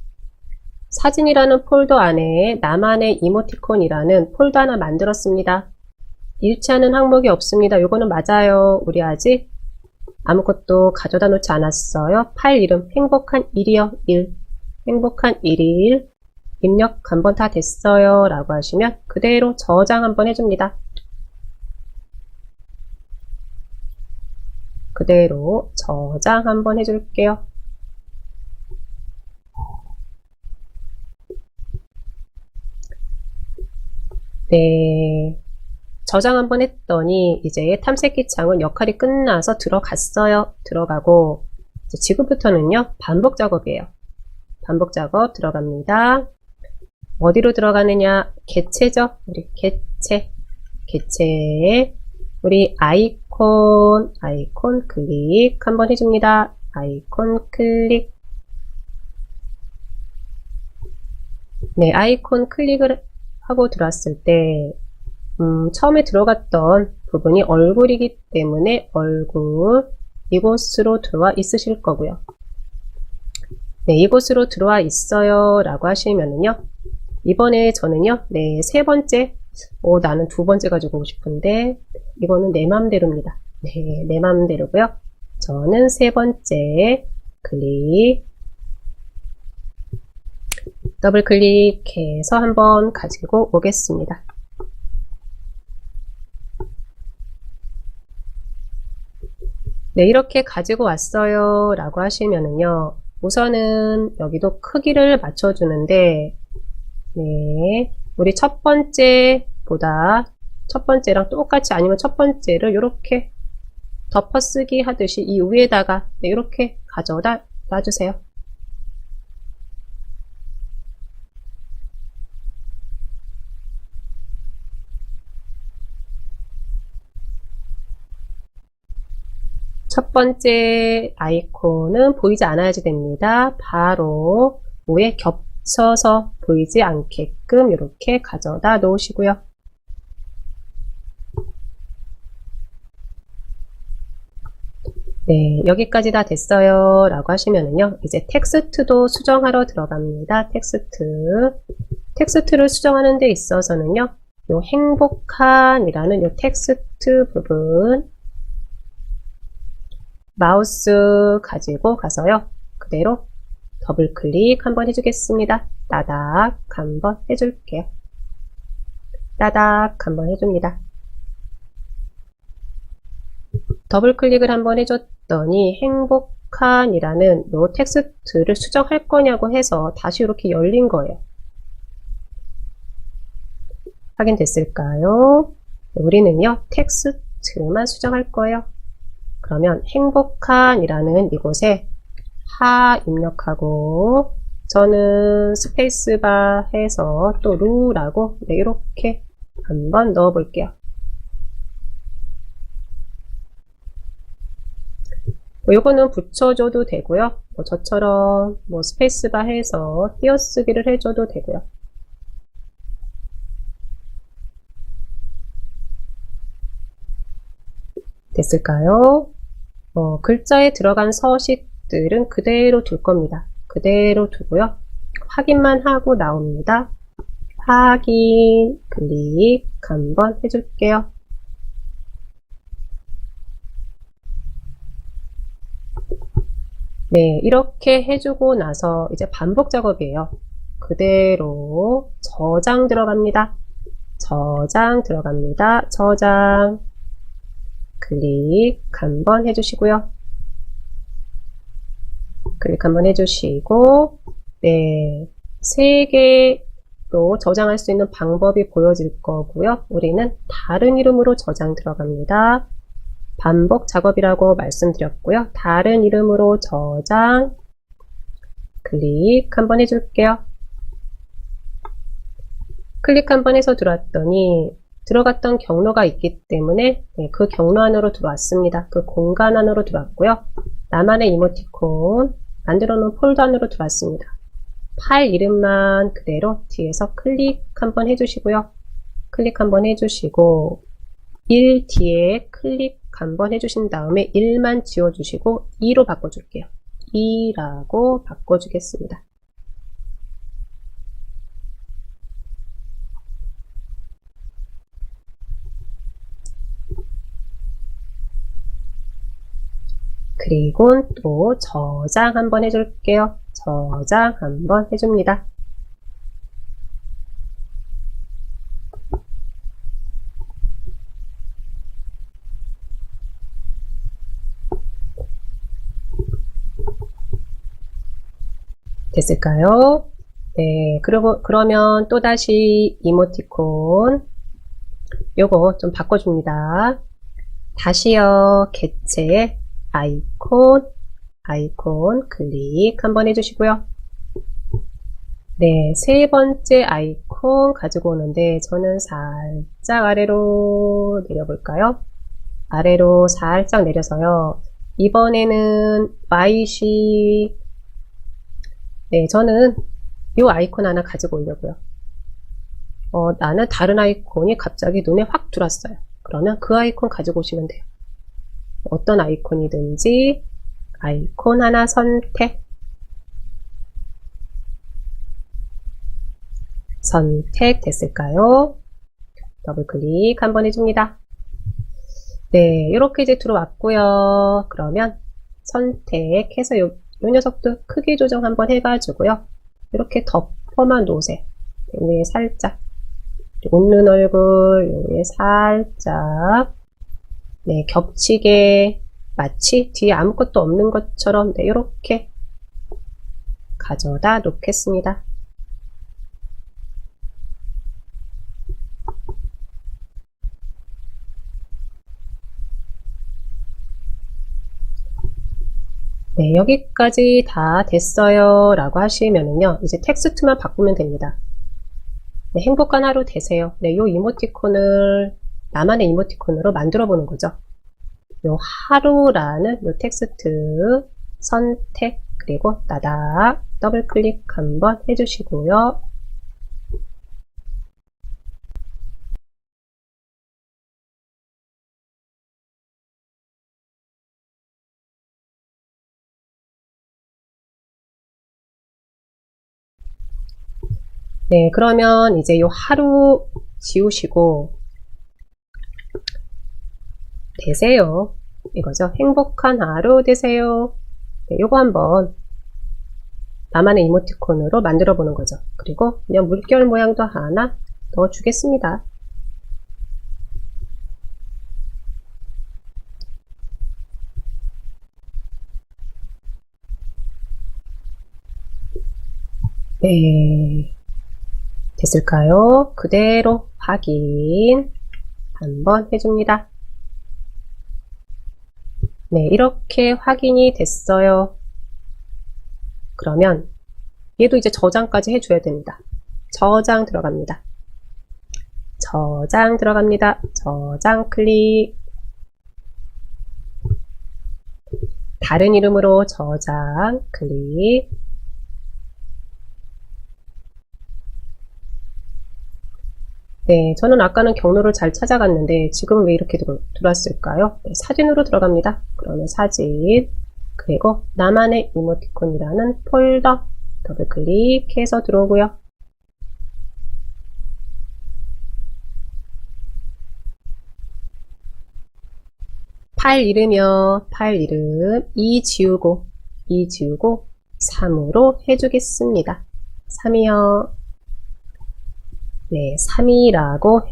사진이라는 폴더 안에 나만의 이모티콘이라는 폴더 하나 만들었습니다. 일치하는 항목이 없습니다. 요거는 맞아요. 우리 아직 아무것도 가져다 놓지 않았어요. 파일 이름 행복한 1이요. 1. 행복한 1일 입력 한번 다 됐어요 라고 하시면 그대로 저장 한번 해줍니다. 그대로 저장 한번 해줄게요. 네, 저장 한번 했더니 이제 탐색기 창은 역할이 끝나서 들어갔어요. 들어가고 지금부터는요, 반복 작업이에요. 반복 작업 들어갑니다. 어디로 들어가느냐? 개체죠. 우리 개체에 우리 아이콘 클릭 한번 해줍니다. 아이콘 클릭. 네, 아이콘 클릭을 하고 들어왔을 때 처음에 들어갔던 부분이 얼굴이기 때문에 얼굴 이곳으로 들어와 있으실 거고요. 네, 이곳으로 들어와 있어요 라고 하시면은요, 이번에 저는요, 네, 세 번째, 나는 두 번째 가지고 오고 싶은데 이거는 내 맘대로입니다. 네, 내 맘대로고요. 저는 세 번째 클릭, 더블 클릭해서 한번 가지고 오겠습니다. 네, 이렇게 가지고 왔어요 라고 하시면은요, 우선은 여기도 크기를 맞춰주는데, 네, 우리 첫 번째 보다 첫 번째랑 똑같이 아니면 첫 번째를 이렇게 덮어쓰기 하듯이 이 위에다가 이렇게 가져다 놔주세요. 첫 번째 아이콘은 보이지 않아야지 됩니다. 바로 위에 겹쳐서 보이지 않게끔 이렇게 가져다 놓으시고요. 네, 여기까지 다 됐어요 라고 하시면은요, 이제 텍스트도 수정하러 들어갑니다. 텍스트를 수정하는 데 있어서는요, 요 행복한이라는 요 텍스트 부분 마우스 가지고 가서요, 그대로 더블 클릭 한번 해주겠습니다. 따닥 한번 해줄게요. 따닥 한번 해줍니다. 더블 클릭을 한번 해줬더니 행복한이라는 요 텍스트를 수정할 거냐고 해서 다시 이렇게 열린 거예요. 확인됐을까요? 우리는요, 텍스트만 수정할 거예요. 그러면 행복한이라는 이곳에 하 입력하고, 저는 스페이스바 해서 또 루라고 이렇게 한번 넣어 볼게요. 요거는 붙여줘도 되고요. 저처럼 스페이스바 해서 띄어쓰기를 해줘도 되고요. 됐을까요? 글자에 들어간 서식들은 그대로 둘 겁니다. 그대로 두고요. 확인만 하고 나옵니다. 확인, 클릭 한번 해줄게요. 네, 이렇게 해주고 나서 이제 반복 작업이에요. 그대로 저장 들어갑니다. 저장 들어갑니다. 저장, 클릭 한번 해주시고요. 클릭 한번 해주시고, 네, 3개로 저장할 수 있는 방법이 보여질 거고요. 우리는 다른 이름으로 저장 들어갑니다. 반복 작업이라고 말씀드렸고요. 다른 이름으로 저장, 클릭 한번 해줄게요. 클릭 한번 해서 들어왔더니 들어갔던 경로가 있기 때문에 그 경로 안으로 들어왔습니다. 그 공간 안으로 들어왔고요. 나만의 이모티콘 만들어 놓은 폴더 안으로 들어왔습니다. 파일 이름만 그대로 뒤에서 클릭 한번 해주시고요. 클릭 한번 해주시고 1 뒤에 클릭 한번 해주신 다음에 1만 지워주시고 2로 바꿔줄게요. 2라고 바꿔주겠습니다. 그리고 또 저장 한번 해줄게요. 저장 한번 해줍니다. 됐을까요? 네, 그러면 또다시 이모티콘 요거 좀 바꿔줍니다. 다시요, 개체 아이콘 클릭 한번 해주시고요. 네, 3번째 아이콘 가지고 오는데 저는 살짝 아래로 내려볼까요? 아래로 살짝 내려서요. 이번에는 Y식, 네, 저는 이 아이콘 하나 가지고 오려고요. 나는 다른 아이콘이 갑자기 눈에 확 들어왔어요. 그러면 그 아이콘 가지고 오시면 돼요. 어떤 아이콘이든지 아이콘 하나 선택 됐을까요? 더블 클릭 한번 해줍니다. 네, 이렇게 이제 들어왔고요. 그러면 선택해서 요 녀석도 크기 조정 한번 해가지고요. 이렇게 덮어만 놓으세요. 위에 살짝 웃는 얼굴 위에 살짝 네, 겹치게 마치 뒤에 아무것도 없는 것처럼 네, 이렇게 가져다 놓겠습니다. 네, 여기까지 다 됐어요 라고 하시면은요, 이제 텍스트만 바꾸면 됩니다. 네, 행복한 하루 되세요. 네, 요 이모티콘을 나만의 이모티콘으로 만들어 보는 거죠. 요 하루라는 요 텍스트 선택, 그리고 따닥 더블 클릭 한번 해주시고요. 네, 그러면 이제 요 하루 지우시고 되세요 이거죠. 행복한 하루 되세요. 네, 요거 한번 나만의 이모티콘으로 만들어 보는 거죠. 그리고 그냥 물결 모양도 하나 넣어 주겠습니다. 네, 됐을까요? 그대로 확인 한번 해줍니다. 네, 이렇게 확인이 됐어요. 그러면 얘도 이제 저장까지 해줘야 됩니다. 저장 들어갑니다. 저장 들어갑니다. 저장 클릭. 다른 이름으로 저장 클릭. 네, 저는 아까는 경로를 잘 찾아갔는데 지금은 왜 이렇게 들어왔을까요? 네, 사진으로 들어갑니다. 그러면 사진, 그리고 나만의 이모티콘이라는 폴더 더블 클릭해서 들어오고요. 파일 이름이요. 파일 이름 2 지우고 3으로 해주겠습니다. 3이요. 네, 3이라고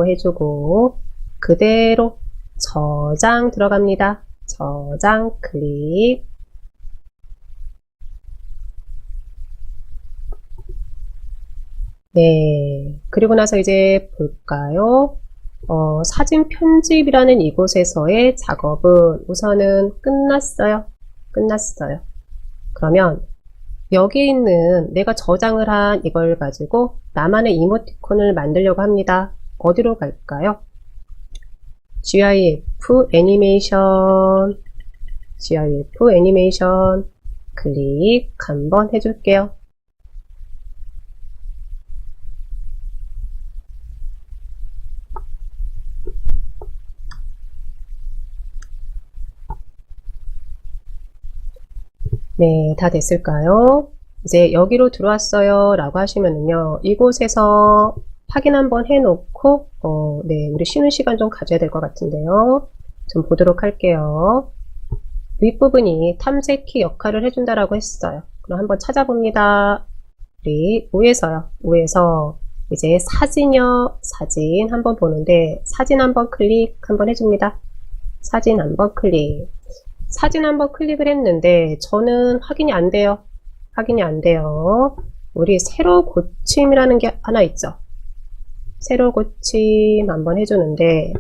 해주고 그대로 저장 들어갑니다. 저장 클릭. 네, 그리고 나서 이제 볼까요? 사진 편집이라는 이곳에서의 작업은 우선은 끝났어요. 그러면 여기 있는 내가 저장을 한 이걸 가지고 나만의 이모티콘을 만들려고 합니다. 어디로 갈까요? GIF 애니메이션 클릭 한번 해줄게요. 네, 다 됐을까요? 이제 여기로 들어왔어요 라고 하시면은요, 이곳에서 확인 한번 해놓고 네, 우리 쉬는 시간 좀 가져야 될 것 같은데요. 좀 보도록 할게요. 윗부분이 탐색키 역할을 해준다라고 했어요. 그럼 한번 찾아봅니다. 우리 우에서 이제 사진이요, 사진 한번 보는데 사진 한번 클릭 한번 해줍니다. 사진 한번 클릭. 사진 한번 클릭을 했는데 저는 확인이 안 돼요. 우리 세로 고침이라는 게 하나 있죠. 세로 고침 한번 해주는데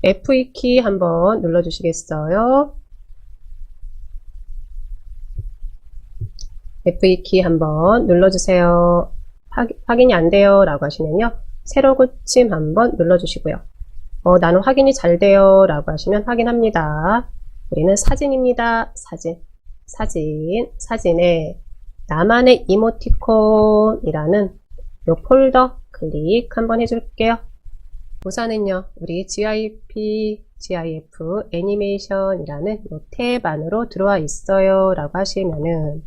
F2 키 한번 눌러주시겠어요? F2 키 한번 눌러주세요. 확인이 안 돼요 라고 하시면요, 세로 고침 한번 눌러주시고요. 나는 확인이 잘 돼요 라고 하시면 확인합니다. 우리는 사진입니다. 사진에 나만의 이모티콘이라는 요 폴더 클릭 한번 해줄게요. 우선은요, 우리 GIF 애니메이션이라는 요 탭 안으로 들어와 있어요 라고 하시면은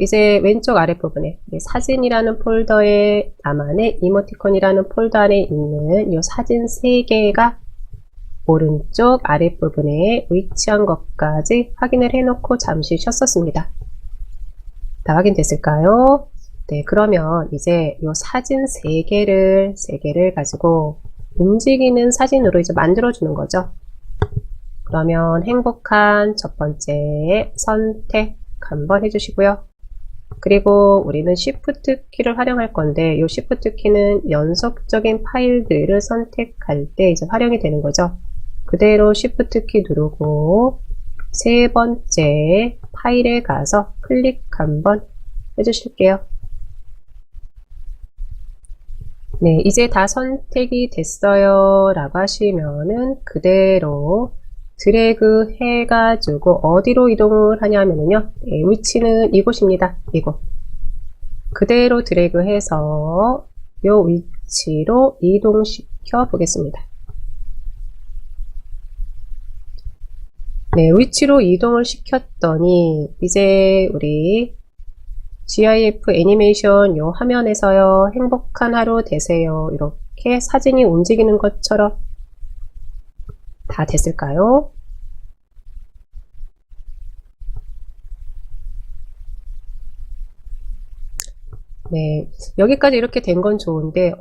이제 왼쪽 아랫부분에 사진이라는 폴더에 나만의 이모티콘이라는 폴더 안에 있는 이 사진 3개가 오른쪽 아랫부분에 위치한 것까지 확인을 해놓고 잠시 쉬었었습니다. 다 확인됐을까요? 네, 그러면 이제 이 사진 3개를 가지고 움직이는 사진으로 이제 만들어주는 거죠. 그러면 행복한 첫 번째 선택 한번 해주시고요. 그리고 우리는 Shift 키를 활용할 건데, 이 Shift 키는 연속적인 파일들을 선택할 때 이제 활용이 되는 거죠. 그대로 Shift 키 누르고, 세 번째 파일에 가서 클릭 한번 해주실게요. 네, 이제 다 선택이 됐어요 라고 하시면은 그대로 드래그 해가지고 어디로 이동을 하냐면요, 네, 위치는 이곳입니다. 이곳. 그대로 드래그 해서 이 위치로 이동시켜 보겠습니다. 네, 위치로 이동을 시켰더니 이제 우리 GIF 애니메이션 요 화면에서요, 행복한 하루 되세요, 이렇게 사진이 움직이는 것처럼 다 됐을까요? 네, 여기까지 이렇게 된 건 좋은데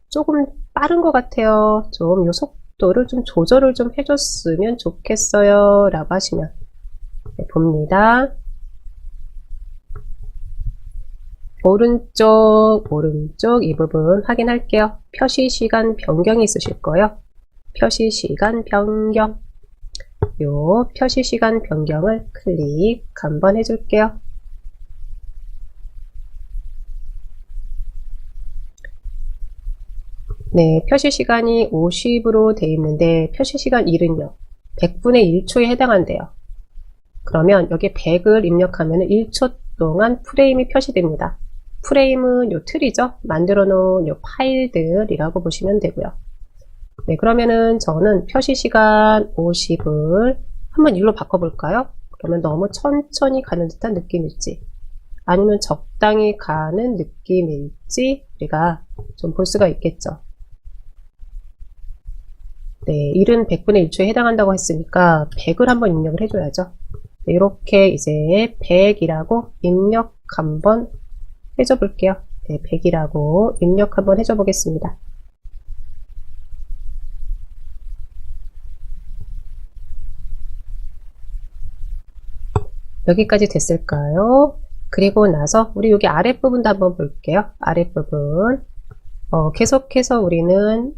조금 빠른 것 같아요. 좀 요 속도를 좀 조절을 좀 해줬으면 좋겠어요 라고 하시면, 네, 봅니다. 오른쪽 이 부분 확인할게요. 표시 시간 변경이 있으실 거예요. 표시 시간 변경. 요 표시 시간 변경을 클릭 한번 해줄게요. 네, 표시 시간이 50으로 되어 있는데 표시 시간 1은요, 100분의 1초에 해당한대요. 그러면 여기 100을 입력하면 1초 동안 프레임이 표시됩니다. 프레임은 요 틀이죠. 만들어 놓은 요 파일들이라고 보시면 되고요. 네, 그러면은 저는 표시 시간 50을 한번 1로 바꿔볼까요? 그러면 너무 천천히 가는 듯한 느낌일지, 아니면 적당히 가는 느낌일지 우리가 좀 볼 수가 있겠죠. 네, 1은 100분의 1초에 해당한다고 했으니까 100을 한번 입력을 해줘야죠. 네, 이렇게 이제 100이라고 입력 한번 해줘 볼게요. 네, 100이라고 입력 한번 해줘 보겠습니다. 여기까지 됐을까요? 그리고 나서 우리 여기 아랫부분도 한번 볼게요. 아랫부분. 계속해서 우리는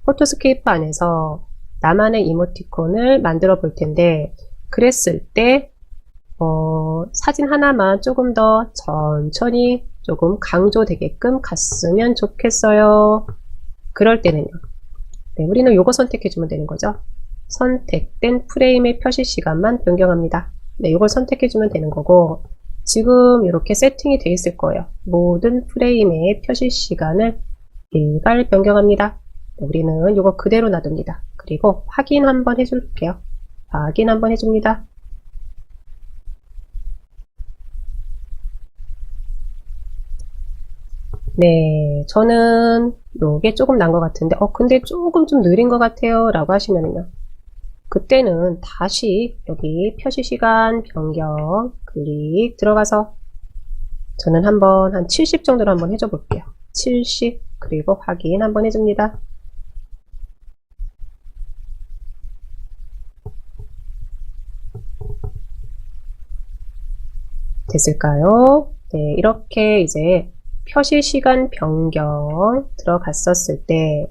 포토스케이프 안에서 나만의 이모티콘을 만들어 볼 텐데, 그랬을 때 사진 하나만 조금 더 천천히 조금 강조되게끔 갔으면 좋겠어요. 그럴 때는요, 네, 우리는 요거 선택해 주면 되는 거죠. 선택된 프레임의 표시 시간만 변경합니다. 네, 이걸 선택해 주면 되는 거고, 지금 이렇게 세팅이 되어 있을 거예요. 모든 프레임의 표시 시간을 일괄 변경합니다. 네, 우리는 이거 그대로 놔둡니다. 그리고 확인 한번 해줄게요. 확인 한번 해줍니다. 네, 저는 요게 조금 난 것 같은데, 근데 조금 좀 느린 것 같아요 라고 하시면요, 그때는 다시 여기 표시 시간 변경 클릭 들어가서 저는 한번 한 70 정도로 한번 해줘 볼게요. 70, 그리고 확인 한번 해줍니다. 됐을까요? 네, 이렇게 이제 표시 시간 변경 들어갔었을 때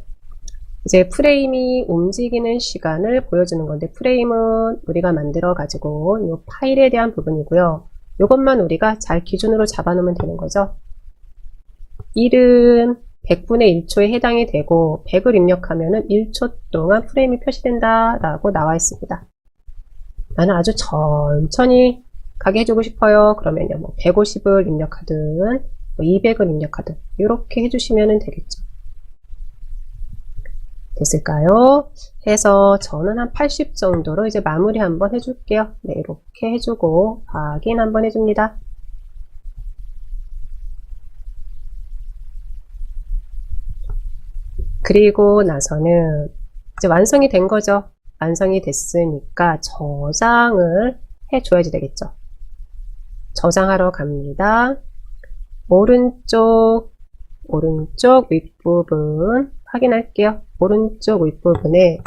이제 프레임이 움직이는 시간을 보여주는 건데, 프레임은 우리가 만들어 가지고 이 파일에 대한 부분이고요. 이것만 우리가 잘 기준으로 잡아 놓으면 되는 거죠. 1은 100분의 1초에 해당이 되고 100을 입력하면은 1초 동안 프레임이 표시된다 라고 나와 있습니다. 나는 아주 천천히 가게 해주고 싶어요. 그러면요, 뭐 150을 입력하든 뭐 200을 입력하든 이렇게 해주시면 되겠죠. 됐을까요? 해서 저는 한 80 정도로 이제 마무리 한번 해줄게요. 네, 이렇게 해주고 확인 한번 해줍니다. 그리고 나서는 이제 완성이 된 거죠. 완성이 됐으니까 저장을 해줘야지 되겠죠. 저장하러 갑니다. 오른쪽 윗부분 확인할게요. 오른쪽 윗부분에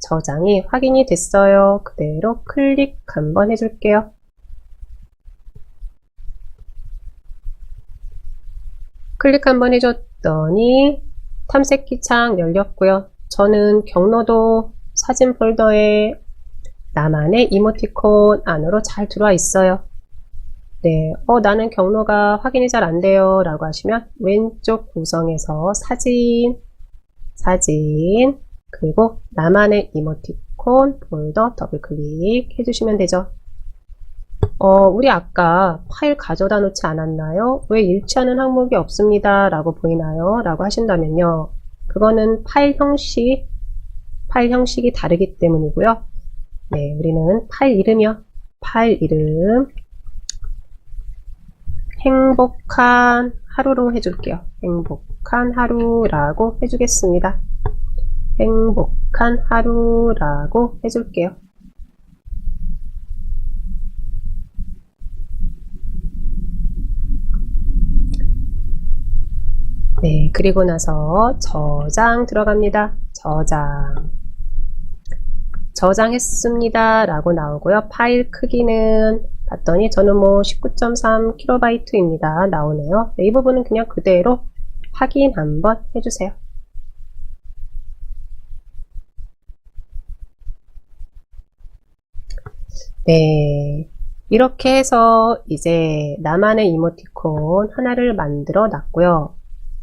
저장이 확인이 됐어요. 그대로 클릭 한번 해줄게요. 클릭 한번 해줬더니 탐색기 창 열렸고요. 저는 경로도 사진 폴더에 나만의 이모티콘 안으로 잘 들어와 있어요. 네, 나는 경로가 확인이 잘 안 돼요 라고 하시면 왼쪽 구성에서 사진, 그리고 나만의 이모티콘 폴더 더블 클릭 해주시면 되죠. 우리 아까 파일 가져다 놓지 않았나요? 왜 일치하는 항목이 없습니다 라고 보이나요? 라고 하신다면요. 그거는 파일 형식이 다르기 때문이고요. 네, 우리는 파일 이름이요. 파일 이름 행복한 하루로 해줄게요. 행복한 하루라고 해주겠습니다. 행복한 하루라고 해줄게요. 네, 그리고 나서 저장 들어갑니다. 저장했습니다 라고 나오고요. 파일 크기는 봤더니 저는 뭐 19.3KB 입니다. 나오네요. 네, 이 부분은 그냥 그대로 확인 한번 해주세요. 네, 이렇게 해서 이제 나만의 이모티콘 하나를 만들어 놨고요.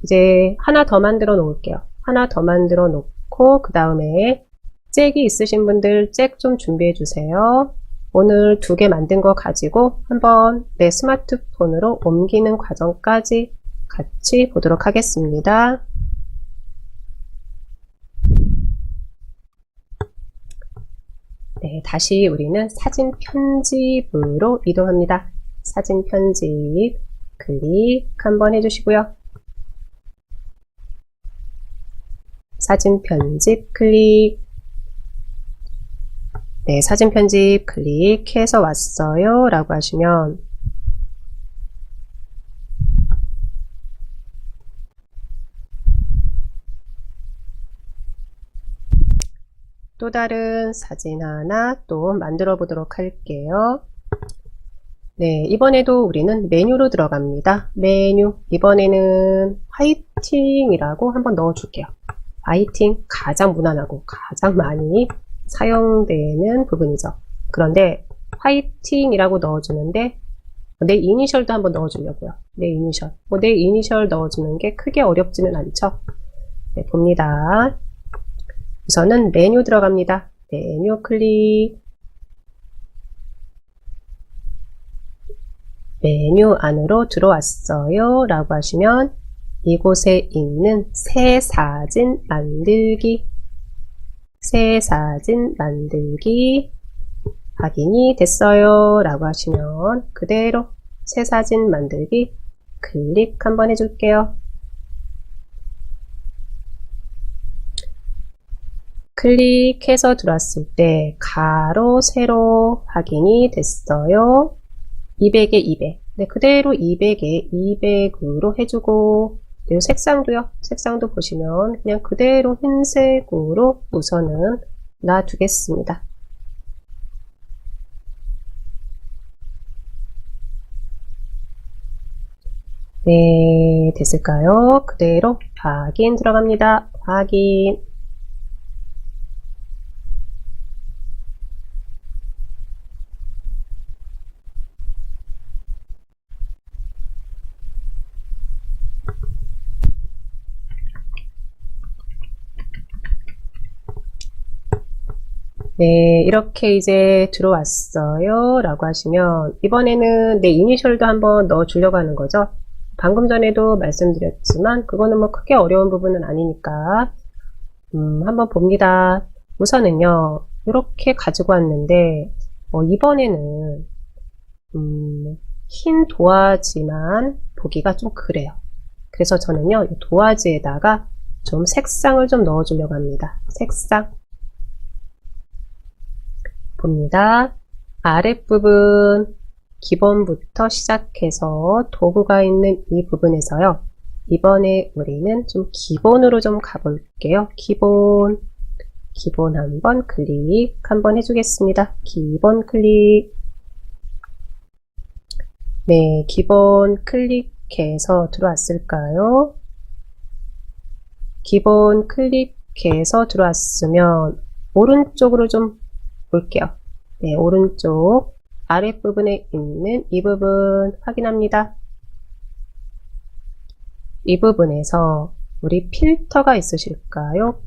이제 하나 더 만들어 놓을게요. 하나 더 만들어 놓고 그 다음에 잭이 있으신 분들 잭 좀 준비해 주세요. 오늘 2개 만든 거 가지고 한번 내 스마트폰으로 옮기는 과정까지 같이 보도록 하겠습니다. 네, 다시 우리는 사진 편집으로 이동합니다. 사진 편집 클릭 한번 해주시고요. 사진 편집 클릭. 네, 사진 편집 클릭해서 왔어요 라고 하시면 또 다른 사진 하나 또 만들어 보도록 할게요. 네, 이번에도 우리는 메뉴로 들어갑니다. 메뉴, 이번에는 화이팅이라고 한번 넣어 줄게요. 화이팅, 가장 무난하고 가장 많이 사용되는 부분이죠. 그런데 화이팅이라고 넣어주는데 내 이니셜도 한번 넣어주려고요. 내 이니셜. 내 이니셜 넣어주는 게 크게 어렵지는 않죠. 네, 봅니다. 우선은 메뉴 들어갑니다. 메뉴 클릭. 메뉴 안으로 들어왔어요 라고 하시면 이곳에 있는 새 사진 만들기 확인이 됐어요 라고 하시면 그대로 새 사진 만들기 클릭 한번 해줄게요. 클릭해서 들어왔을 때 가로 세로 확인이 됐어요. 200에 200. 네, 그대로 200에 200으로 해주고, 그리고 색상도 보시면 그냥 그대로 흰색으로 우선은 놔두겠습니다. 네, 됐을까요? 그대로 확인 들어갑니다. 확인. 네, 이렇게 이제 들어왔어요 라고 하시면 이번에는 내 이니셜도 한번 넣어 주려고 하는 거죠. 방금 전에도 말씀드렸지만 그거는 뭐 크게 어려운 부분은 아니니까 한번 봅니다. 우선은요 이렇게 가지고 왔는데 이번에는 흰 도화지만 보기가 좀 그래요. 그래서 저는요 이 도화지에다가 좀 색상을 좀 넣어 주려고 합니다. 색상 봅니다. 아랫부분 기본부터 시작해서 도구가 있는 이 부분에서요. 이번에 우리는 좀 기본으로 좀 가볼게요. 기본. 기본 한번 클릭 한번 해주겠습니다. 기본 클릭. 네, 기본 클릭해서 들어왔을까요? 기본 클릭해서 들어왔으면 오른쪽으로 좀 볼게요. 네, 오른쪽 아랫부분에 있는 이 부분 확인합니다. 이 부분에서 우리 필터가 있으실까요?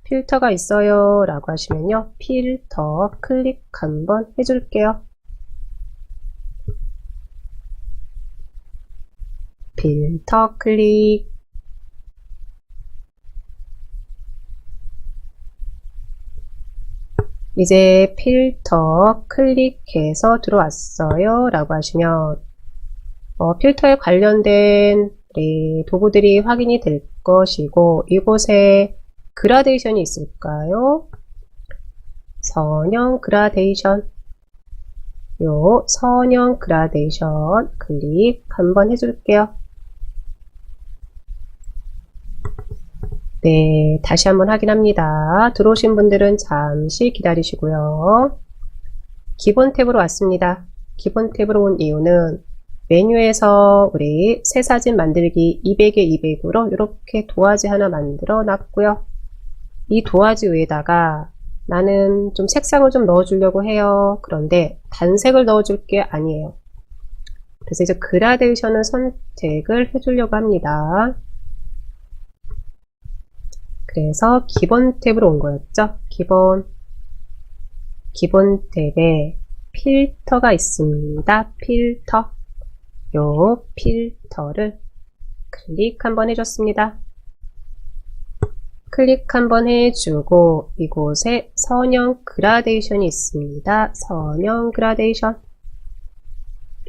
필터가 있어요 라고 하시면요, 필터 클릭 한번 해줄게요. 필터 클릭. 이제 필터 클릭해서 들어왔어요 라고 하시면 필터에 관련된 도구들이 확인이 될 것이고, 이곳에 그라데이션이 있을까요? 선형 그라데이션. 요 선형 그라데이션 클릭 한번 해줄게요. 네, 다시 한번 확인합니다. 들어오신 분들은 잠시 기다리시고요. 기본 탭으로 왔습니다. 기본 탭으로 온 이유는 메뉴에서 우리 새 사진 만들기 200에 200으로 이렇게 도화지 하나 만들어 놨고요. 이 도화지 위에다가 나는 좀 색상을 좀 넣어주려고 해요. 그런데 단색을 넣어줄 게 아니에요. 그래서 이제 그라데이션을 선택을 해주려고 합니다. 그래서 기본 탭으로 온 거였죠. 기본 탭에 필터가 있습니다. 필터. 요 필터를 클릭 한번 해줬습니다. 클릭 한번 해주고 이곳에 선형 그라데이션이 있습니다. 선형 그라데이션.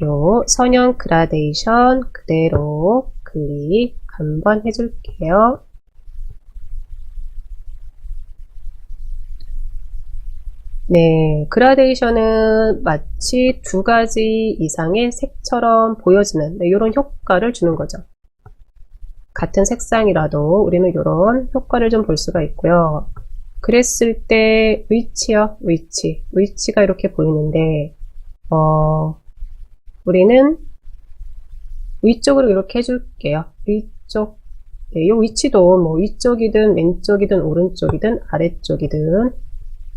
요 선형 그라데이션 그대로 클릭 한번 해줄게요. 네, 그라데이션은 마치 두 가지 이상의 색처럼 보여지는 이런 효과를 주는 거죠. 같은 색상이라도 우리는 이런 효과를 좀 볼 수가 있고요. 그랬을 때 위치요, 위치가 이렇게 보이는데 우리는 위쪽으로 이렇게 해줄게요. 위쪽. 네, 이 위치도 뭐 위쪽이든 왼쪽이든 오른쪽이든 아래쪽이든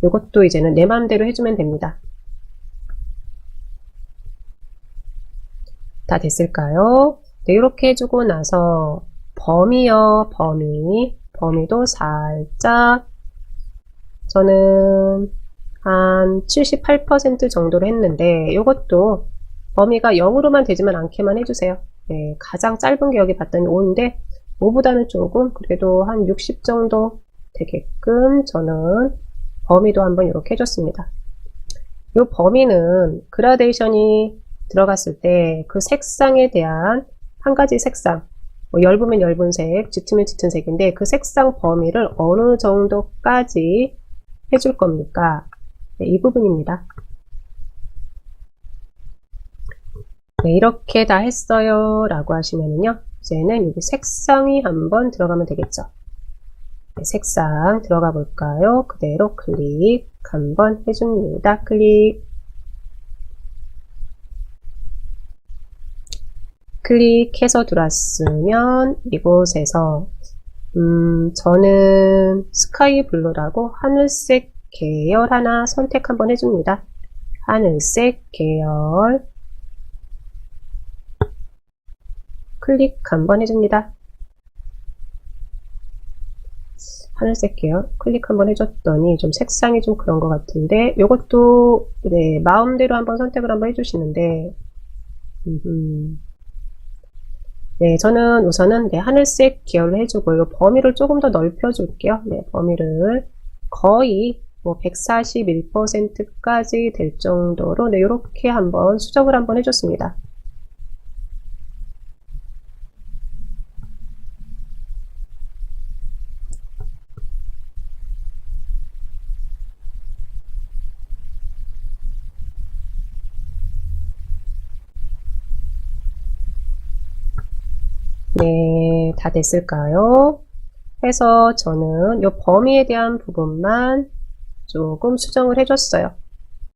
이것도 이제는 내 마음대로 해주면 됩니다. 다 됐을까요? 네, 이렇게 해주고 나서 범위요, 범위도 살짝 저는 한 78% 정도로 했는데 이것도 범위가 0으로만 되지만 않게만 해주세요. 네, 가장 짧은 게 여기 봤더니 5인데 5보다는 조금 그래도 한 60 정도 되게끔 저는 범위도 한번 이렇게 해줬습니다. 이 범위는 그라데이션이 들어갔을 때 그 색상에 대한 한 가지 색상, 뭐 엷으면 엷은 색, 짙으면 짙은 색인데 그 색상 범위를 어느 정도까지 해줄 겁니까? 네, 이 부분입니다. 네, 이렇게 다 했어요 라고 하시면은요, 이제는 여기 색상이 한번 들어가면 되겠죠. 네, 색상 들어가 볼까요? 그대로 클릭 한번 해줍니다. 클릭해서 들어왔으면 이곳에서 저는 스카이 블루라고 하늘색 계열 하나 선택 한번 해줍니다. 하늘색 계열 클릭 한번 해줍니다. 하늘색 계열 클릭 한번 해줬더니 좀 색상이 좀 그런 것 같은데 요것도 네, 마음대로 한번 선택을 한번 해주시는데 네, 저는 우선은 네, 하늘색 계열로 해주고 요 범위를 조금 더 넓혀 줄게요. 네, 범위를 거의 뭐 141%까지 될 정도로 네, 이렇게 한번 수정을 한번 해줬습니다. 네, 다 됐을까요? 해서 저는 이 범위에 대한 부분만 조금 수정을 해줬어요.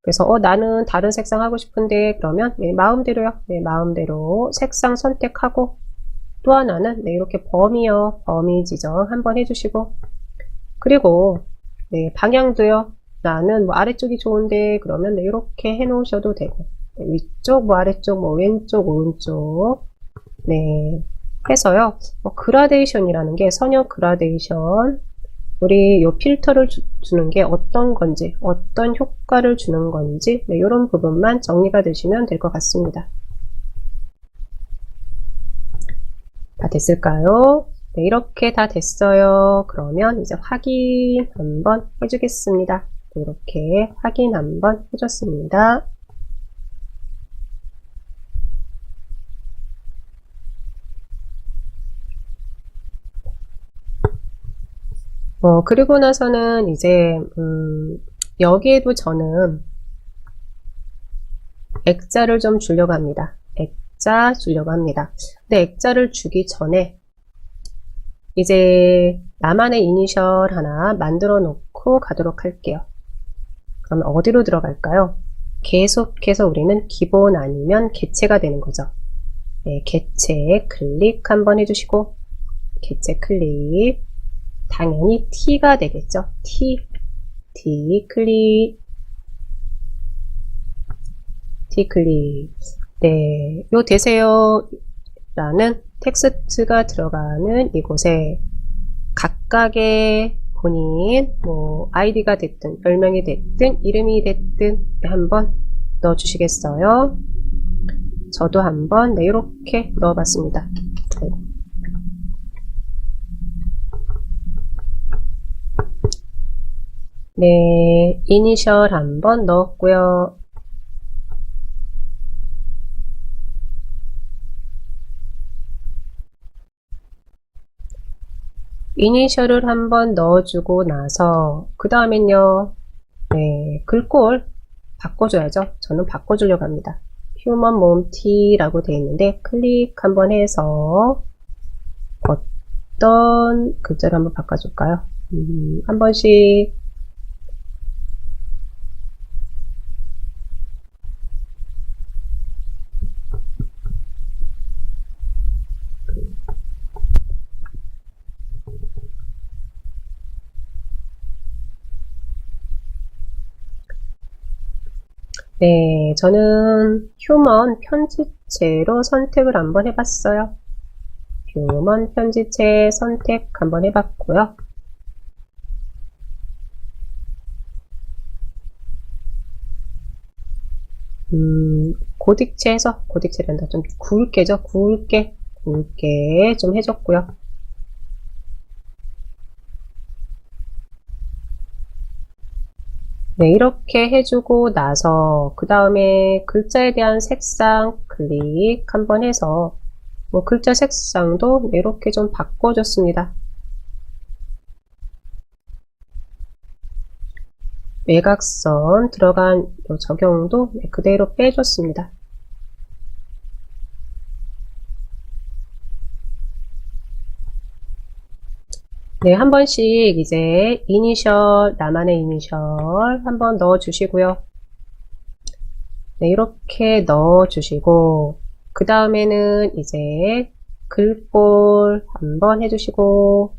그래서 나는 다른 색상 하고 싶은데 그러면 네, 마음대로요. 네, 마음대로 색상 선택하고 또 하나는 네, 이렇게 범위요. 범위 지정 한번 해주시고 그리고 네, 방향도요. 나는 뭐 아래쪽이 좋은데 그러면 네, 이렇게 해 놓으셔도 되고 네, 위쪽 뭐 아래쪽 뭐 왼쪽 오른쪽 네 해서요. 그라데이션이라는 게 선형 그라데이션 우리 요 필터를 주는 게 어떤 건지 어떤 효과를 주는 건지 네, 이런 부분만 정리가 되시면 될 것 같습니다. 다 됐을까요? 네, 이렇게 다 됐어요. 그러면 이제 확인 한번 해주겠습니다. 이렇게 확인 한번 해줬습니다. 그리고 나서는 이제 여기에도 저는 액자를 좀 주려고 합니다. 액자 주려고 합니다. 근데 액자를 주기 전에 이제 나만의 이니셜 하나 만들어 놓고 가도록 할게요. 그러면 어디로 들어갈까요? 계속해서 우리는 기본 아니면 개체가 되는 거죠. 네, 개체 클릭 한번 해주시고 개체 클릭 당연히 T가 되겠죠. T 클릭 T 클릭 네, 요 되세요 라는 텍스트가 들어가는 이곳에 각각의 본인 뭐 아이디가 됐든 별명이 됐든 이름이 됐든 한번 넣어 주시겠어요? 저도 한번 네, 이렇게 넣어 봤습니다. 네, 이니셜 한번 넣었고요. 이니셜을 한번 넣어주고 나서 그 다음엔요. 네, 글꼴 바꿔줘야죠. 저는 바꿔주려고 합니다. 휴먼 몬티라고 되어 있는데 클릭 한번 해서 어떤 글자를 한번 바꿔줄까요? 한 번씩 네, 저는 휴먼 편집체로 선택을 한번 해봤어요. 휴먼 편집체 선택 한번 해봤고요. 고딕체에서 고딕체란다. 좀 굵게죠. 굵게 좀 해줬고요. 네, 이렇게 해주고 나서 그 다음에 글자에 대한 색상 클릭 한번 해서 뭐 글자 색상도 이렇게 좀 바꿔줬습니다. 외곽선 들어간 적용도 그대로 빼줬습니다. 네, 한 번씩 이제 이니셜, 나만의 이니셜 한번 넣어 주시고요. 네, 이렇게 넣어 주시고 그 다음에는 이제 글꼴 한번 해주시고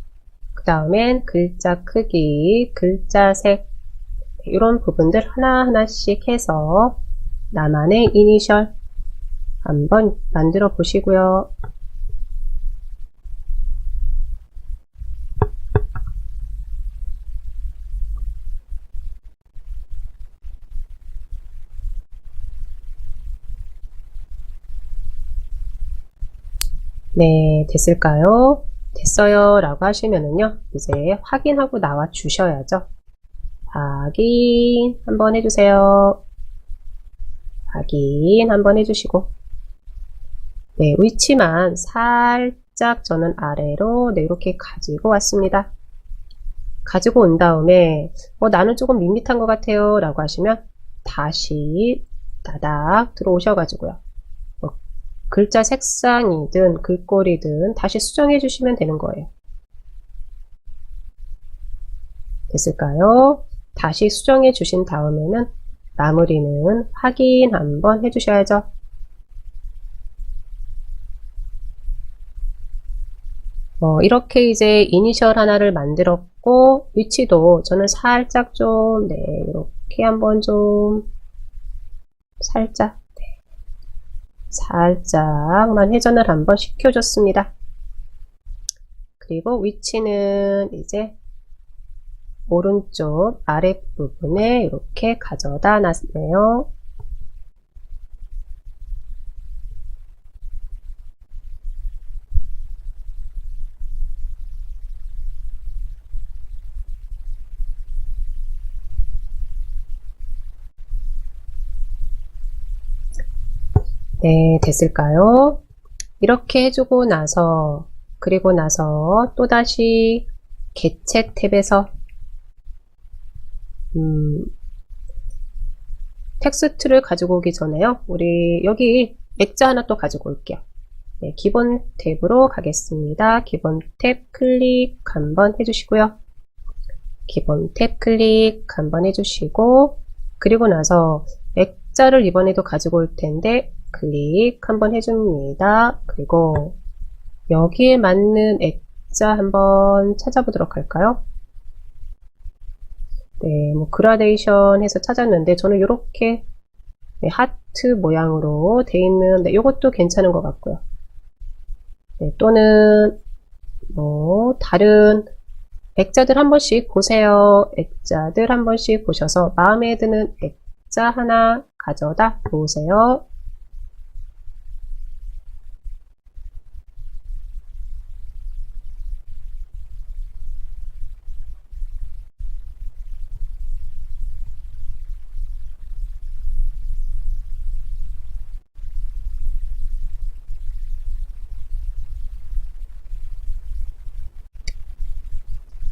그 다음엔 글자 크기, 글자 색 이런 부분들 하나하나씩 해서 나만의 이니셜 한번 만들어 보시고요. 네, 됐을까요? 됐어요 라고 하시면은요 이제 확인하고 나와 주셔야죠. 확인 한번 해주세요. 확인 한번 해주시고 네, 위치만 살짝 저는 아래로 네, 이렇게 가지고 왔습니다. 가지고 온 다음에 나는 조금 밋밋한 것 같아요 라고 하시면 다시 다닥 들어오셔 가지고요 글자 색상이든 글꼴이든 다시 수정해 주시면 되는 거예요. 됐을까요? 다시 수정해 주신 다음에는 마무리는 확인 한번 해 주셔야죠. 이렇게 이제 이니셜 하나를 만들었고, 위치도 저는 살짝 좀, 네, 이렇게 한번 좀, 살짝, 네, 살짝만 회전을 한번 시켜줬습니다. 그리고 위치는 이제 오른쪽 아랫부분에 이렇게 가져다 놨네요. 네, 됐을까요? 이렇게 해주고 나서, 그리고 나서 또다시 개체 탭에서 텍스트를 가지고 오기 전에요. 우리 여기 액자 하나 또 가지고 올게요. 네, 기본 탭으로 가겠습니다. 기본 탭 클릭 한번 해주시고요. 기본 탭 클릭 한번 해주시고, 그리고 나서 액자를 이번에도 가지고 올 텐데 클릭 한번 해줍니다. 그리고 여기에 맞는 액자 한번 찾아보도록 할까요? 네, 뭐 그라데이션 해서 찾았는데 저는 이렇게 네, 하트 모양으로 돼 있는 네, 이것도 괜찮은 것 같고요. 네, 또는 뭐 다른 액자들 한 번씩 보세요. 액자들 한 번씩 보셔서 마음에 드는 액자 하나 가져다 놓으세요.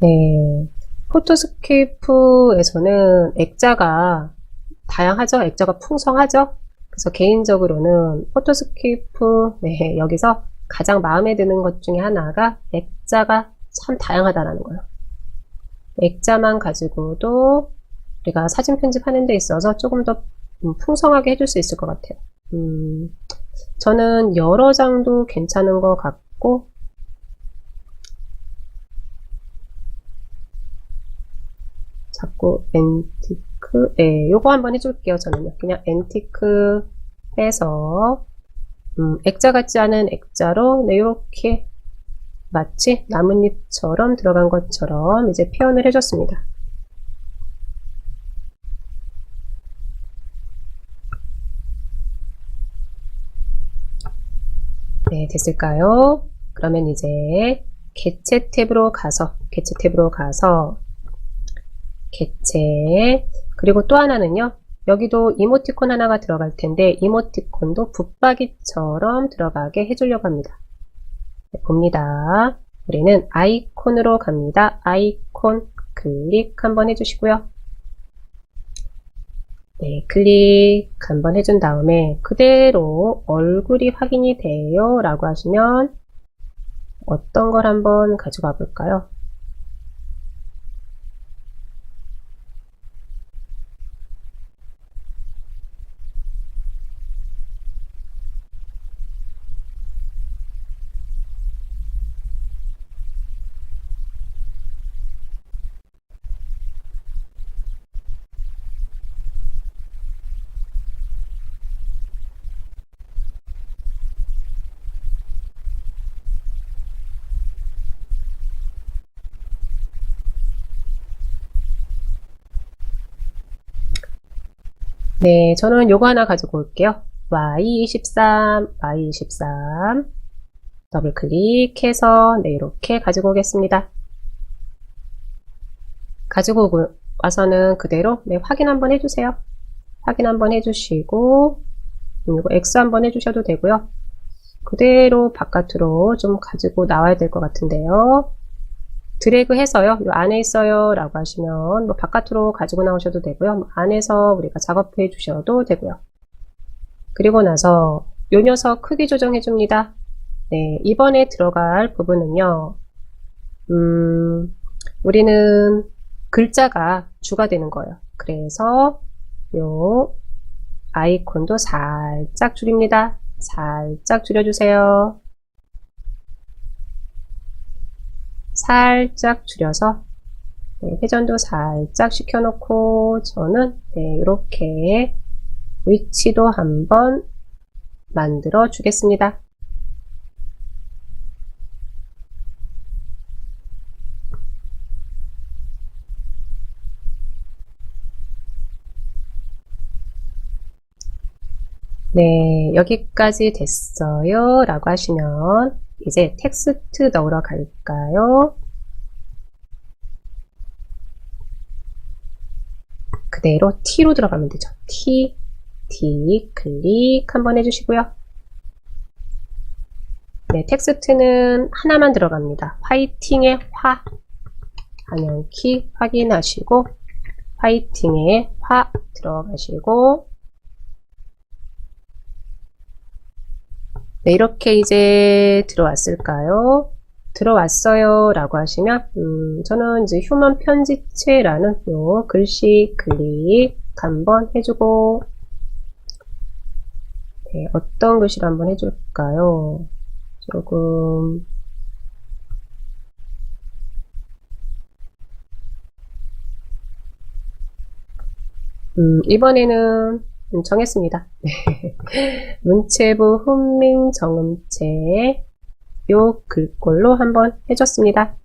네, 포토스케이프에서는 액자가 다양하죠. 액자가 풍성하죠. 그래서 개인적으로는 포토스케이프 네, 여기서 가장 마음에 드는 것 중에 하나가 액자가 참 다양하다라는 거예요. 액자만 가지고도 우리가 사진 편집하는 데 있어서 조금 더 풍성하게 해줄 수 있을 것 같아요. 저는 여러 장도 괜찮은 것 같고 자꾸 앤티크, 예, 요거 한번 해줄게요. 저는요. 그냥 앤티크 해서, 액자 같지 않은 액자로, 네, 요렇게 마치 나뭇잎처럼 들어간 것처럼 이제 표현을 해줬습니다. 네, 됐을까요? 그러면 이제 개체 탭으로 가서, 개체, 그리고 또 하나는요, 여기도 이모티콘 하나가 들어갈 텐데, 이모티콘도 붙박이처럼 들어가게 해주려고 합니다. 네, 봅니다. 우리는 아이콘으로 갑니다. 아이콘 클릭 한번 해주시고요. 네, 클릭 한번 해준 다음에 그대로 얼굴이 확인이 돼요 라고 하시면 어떤 걸 한번 가져가 볼까요? 네, 저는 요거 하나 가지고 올게요. Y23 더블 클릭해서 네, 이렇게 가지고 오겠습니다. 가지고 오고 와서는 그대로 네, 확인 한번 해주세요. 확인 한번 해주시고 이거 X 한번 해주셔도 되고요. 그대로 바깥으로 좀 가지고 나와야 될 것 같은데요. 드래그 해서요. 요 안에 있어요 라고 하시면 뭐 바깥으로 가지고 나오셔도 되고요. 안에서 우리가 작업해 주셔도 되고요. 그리고 나서 요 녀석 크기 조정해 줍니다. 네, 이번에 들어갈 부분은요. 우리는 글자가 주가 되는 거예요. 그래서 요 아이콘도 살짝 줄입니다. 살짝 줄여주세요. 살짝 줄여서 네, 회전도 살짝 시켜놓고 저는 네, 이렇게 위치도 한번 만들어 주겠습니다. 네, 여기까지 됐어요 라고 하시면 이제 텍스트 넣으러 갈까요? 그대로 T로 들어가면 되죠. T, D 클릭 한번 해주시고요. 네, 텍스트는 하나만 들어갑니다. 화이팅의 화, 한영키 확인하시고 화이팅의 화 들어가시고 네, 이렇게 이제 들어왔을까요? 들어왔어요 라고 하시면 저는 이제 휴먼 편집체라는 요 글씨 클릭 한번 해주고 네, 어떤 글씨를 한번 해줄까요? 조금 이번에는 정했습니다. 문체부 훈민정음체 요 글꼴로 한번 해줬습니다.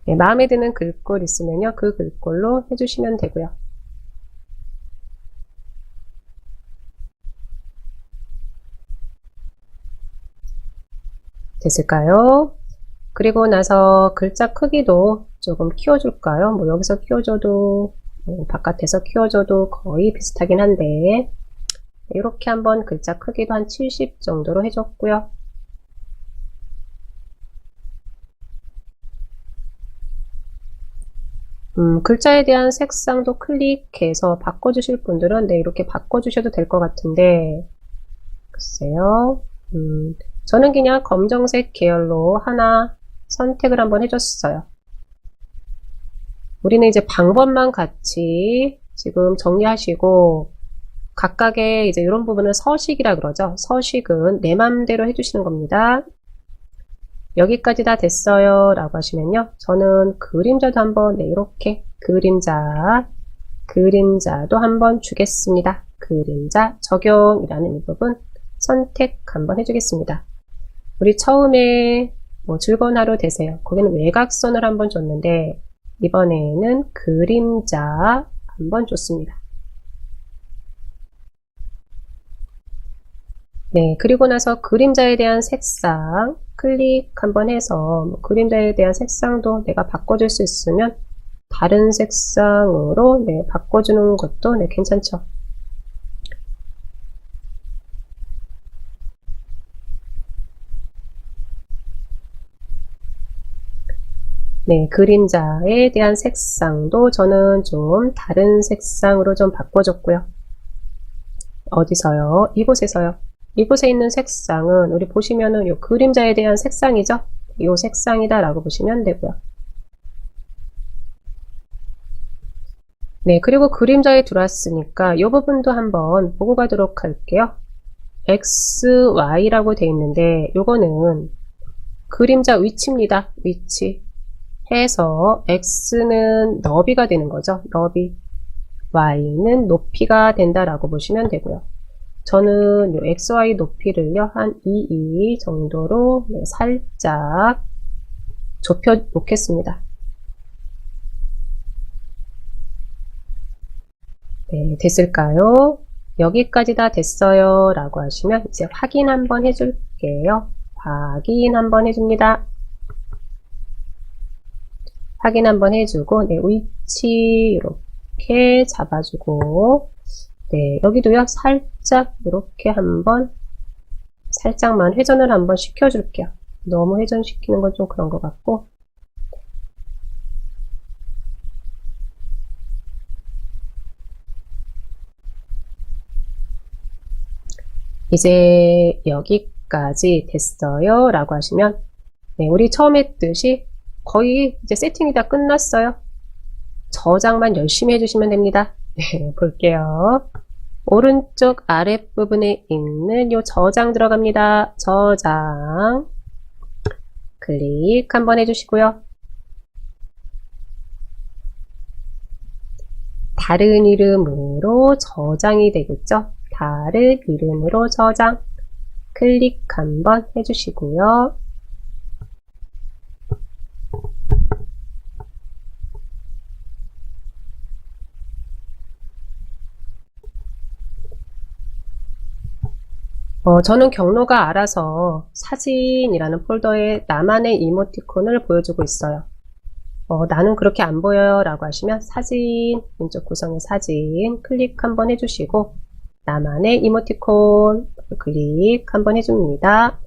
네, 마음에 드는 글꼴 있으면요 그 글꼴로 해주시면 되고요. 됐을까요? 그리고 나서 글자 크기도 조금 키워줄까요? 뭐 여기서 키워줘도 바깥에서 키워줘도 거의 비슷하긴 한데 이렇게 한번 글자 크기도 한 70 정도로 해줬고요. 글자에 대한 색상도 클릭해서 바꿔주실 분들은 네, 이렇게 바꿔주셔도 될 것 같은데 글쎄요. 저는 그냥 검정색 계열로 하나 선택을 한번 해줬어요. 우리는 이제 방법만 같이 지금 정리하시고 각각의 이제 이런 부분을 서식이라 그러죠. 서식은 내 맘대로 해주시는 겁니다. 여기까지 다 됐어요 라고 하시면요. 저는 그림자도 한번 네, 이렇게 그림자도 한번 주겠습니다. 그림자 적용이라는 이 부분 선택 한번 해주겠습니다. 우리 처음에 뭐 즐거운 하루 되세요. 거기는 외곽선을 한번 줬는데 이번에는 그림자 한번 줬습니다. 네, 그리고 나서 그림자에 대한 색상 클릭 한번 해서 뭐 그림자에 대한 색상도 내가 바꿔줄 수 있으면 다른 색상으로 네, 바꿔주는 것도 네, 괜찮죠. 네, 그림자에 대한 색상도 저는 좀 다른 색상으로 좀 바꿔줬고요. 어디서요? 이곳에서요. 이곳에 있는 색상은 우리 보시면은 요 그림자에 대한 색상이죠? 요 색상이다 라고 보시면 되고요. 네, 그리고 그림자에 들어왔으니까 이 부분도 한번 보고 가도록 할게요. X, Y라고 되어 있는데 요거는 그림자 위치입니다. 위치 해서 X는 너비가 되는 거죠. 너비. Y는 높이가 된다라고 보시면 되고요. 저는 요 XY 높이를요 한 2 정도로 네, 살짝 좁혀 놓겠습니다. 네, 됐을까요? 여기까지 다 됐어요 라고 하시면 이제 확인 한번 해줄게요. 확인 한번 해줍니다. 확인 한번 해주고 네, 위치 이렇게 잡아주고 네, 여기도요 살짝 이렇게 한번 살짝만 회전을 한번 시켜줄게요. 너무 회전시키는 건 좀 그런 것 같고 이제 여기까지 됐어요 라고 하시면 네, 우리 처음 했듯이 거의 이제 세팅이 다 끝났어요. 저장만 열심히 해주시면 됩니다. 네, 볼게요. 오른쪽 아랫부분에 있는 요 저장 들어갑니다. 저장 클릭 한번 해주시고요. 다른 이름으로 저장이 되겠죠. 다른 이름으로 저장 클릭 한번 해주시고요. 저는 경로가 알아서 사진이라는 폴더에 나만의 이모티콘을 보여주고 있어요. 나는 그렇게 안 보여요 라고 하시면 사진, 왼쪽 구성의 사진 클릭 한번 해주시고 나만의 이모티콘 클릭 한번 해줍니다.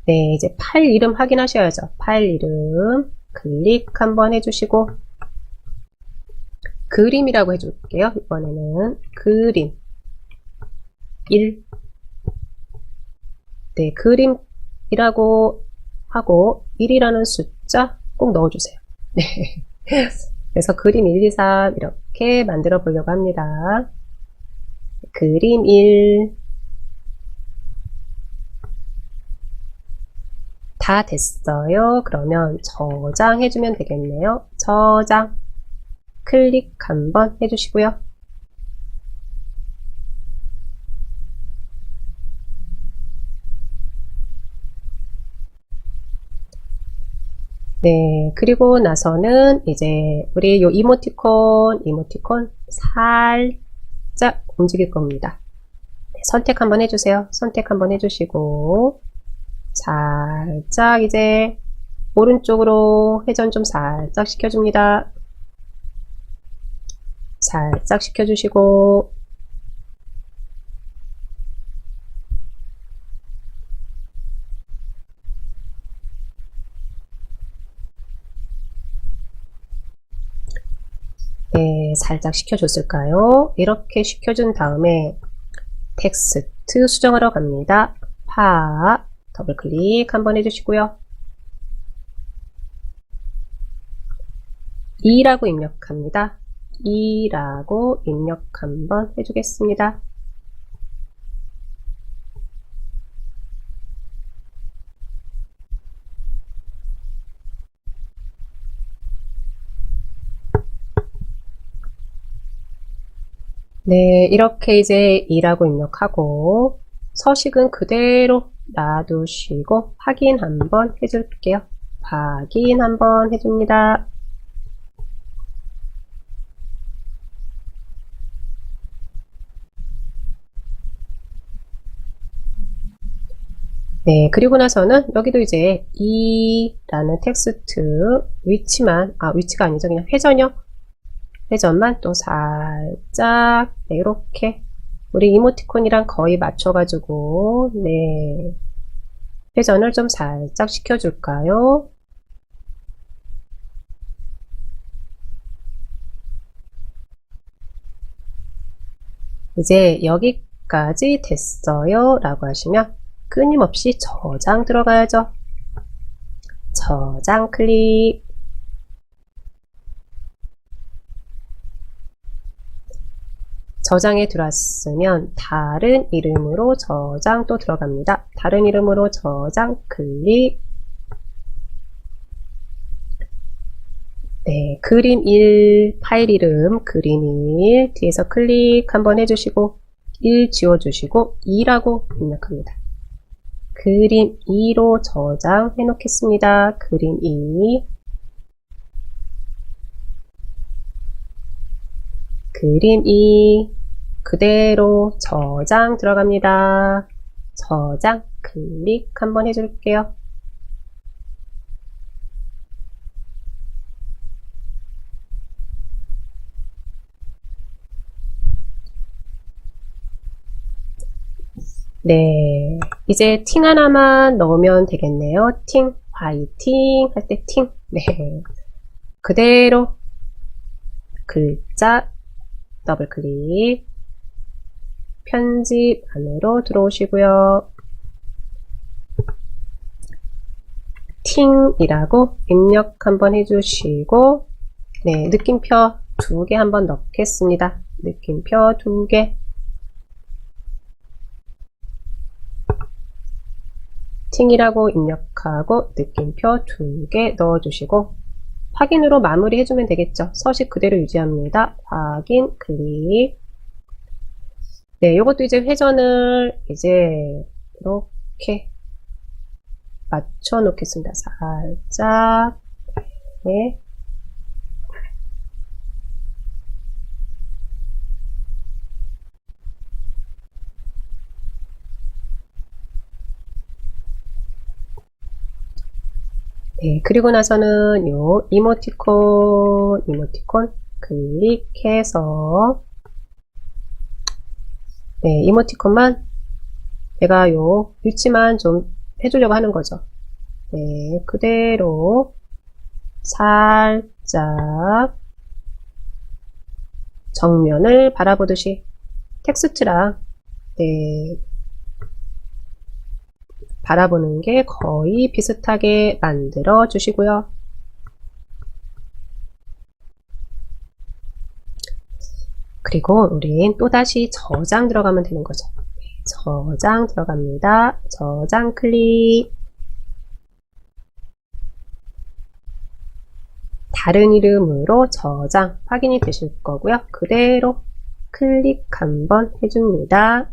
네, 이제 파일 이름 확인하셔야죠. 파일 이름 클릭 한번 해주시고 그림이라고 해줄게요. 이번에는 그림 1 네, 그림이라고 하고 1이라는 숫자 꼭 넣어주세요. 네. 그래서 그림 1, 2, 3 이렇게 만들어 보려고 합니다. 그림 1 다 됐어요. 그러면 저장해주면 되겠네요. 저장 클릭 한번 해주시고요. 네, 그리고 나서는 이제 우리 요 이모티콘 살짝 움직일 겁니다. 네, 선택 한번 해주세요. 선택 한번 해주시고 살짝 이제 오른쪽으로 회전 좀 살짝 시켜줍니다. 살짝 시켜주시고 네, 살짝 시켜줬을까요? 이렇게 시켜준 다음에 텍스트 수정하러 갑니다. 파 더블 클릭 한번 해주시고요. 2라고 입력합니다. 2라고 입력 한번 해주겠습니다. 네, 이렇게 이제 2라고 입력하고 서식은 그대로 놔두시고 확인 한번 해줄게요. 확인 한번 해줍니다. 네, 그리고 나서는 여기도 이제 2라는 텍스트 위치만, 위치가 아니죠. 그냥 회전이요. 회전만 또 살짝, 네, 이렇게 우리 이모티콘이랑 거의 맞춰가지고, 네, 회전을 좀 살짝 시켜줄까요? 이제 여기까지 됐어요 라고 하시면 끊임없이 저장 들어가야죠. 저장 클릭. 저장에 들어왔으면 다른 이름으로 저장 또 들어갑니다. 다른 이름으로 저장 클릭. 네, 그림 1 파일 이름 그림 1 뒤에서 클릭 한번 해주시고 1 지워주시고 2라고 입력합니다. 그림 2로 저장해 놓겠습니다. 그림 2 그림 2 그대로 저장 들어갑니다. 저장 클릭 한번 해줄게요. 네, 이제 팅 하나만 넣으면 되겠네요. 팅, 화이팅 할 때 팅. 네, 그대로 글자 더블 클릭. 편집 안으로 들어오시고요. 팅이라고 입력 한번 해주시고, 네, 느낌표 2개 한번 넣겠습니다. 느낌표 2개. 팅이라고 입력하고 느낌표 2개 넣어주시고, 확인으로 마무리 해주면 되겠죠. 서식 그대로 유지합니다. 확인, 클릭. 네, 요것도 이제 회전을 이제 이렇게 맞춰 놓겠습니다. 살짝. 네. 네, 그리고 나서는 요 이모티콘 클릭해서, 네, 이모티콘만 제가 요 위치만 좀 해주려고 하는 거죠. 네, 그대로 살짝 정면을 바라보듯이 텍스트랑, 네, 바라보는 게 거의 비슷하게 만들어 주시고요. 그리고 우린 또다시 저장 들어가면 되는 거죠. 저장 들어갑니다. 저장 클릭. 다른 이름으로 저장 확인이 되실 거고요. 그대로 클릭 한번 해줍니다.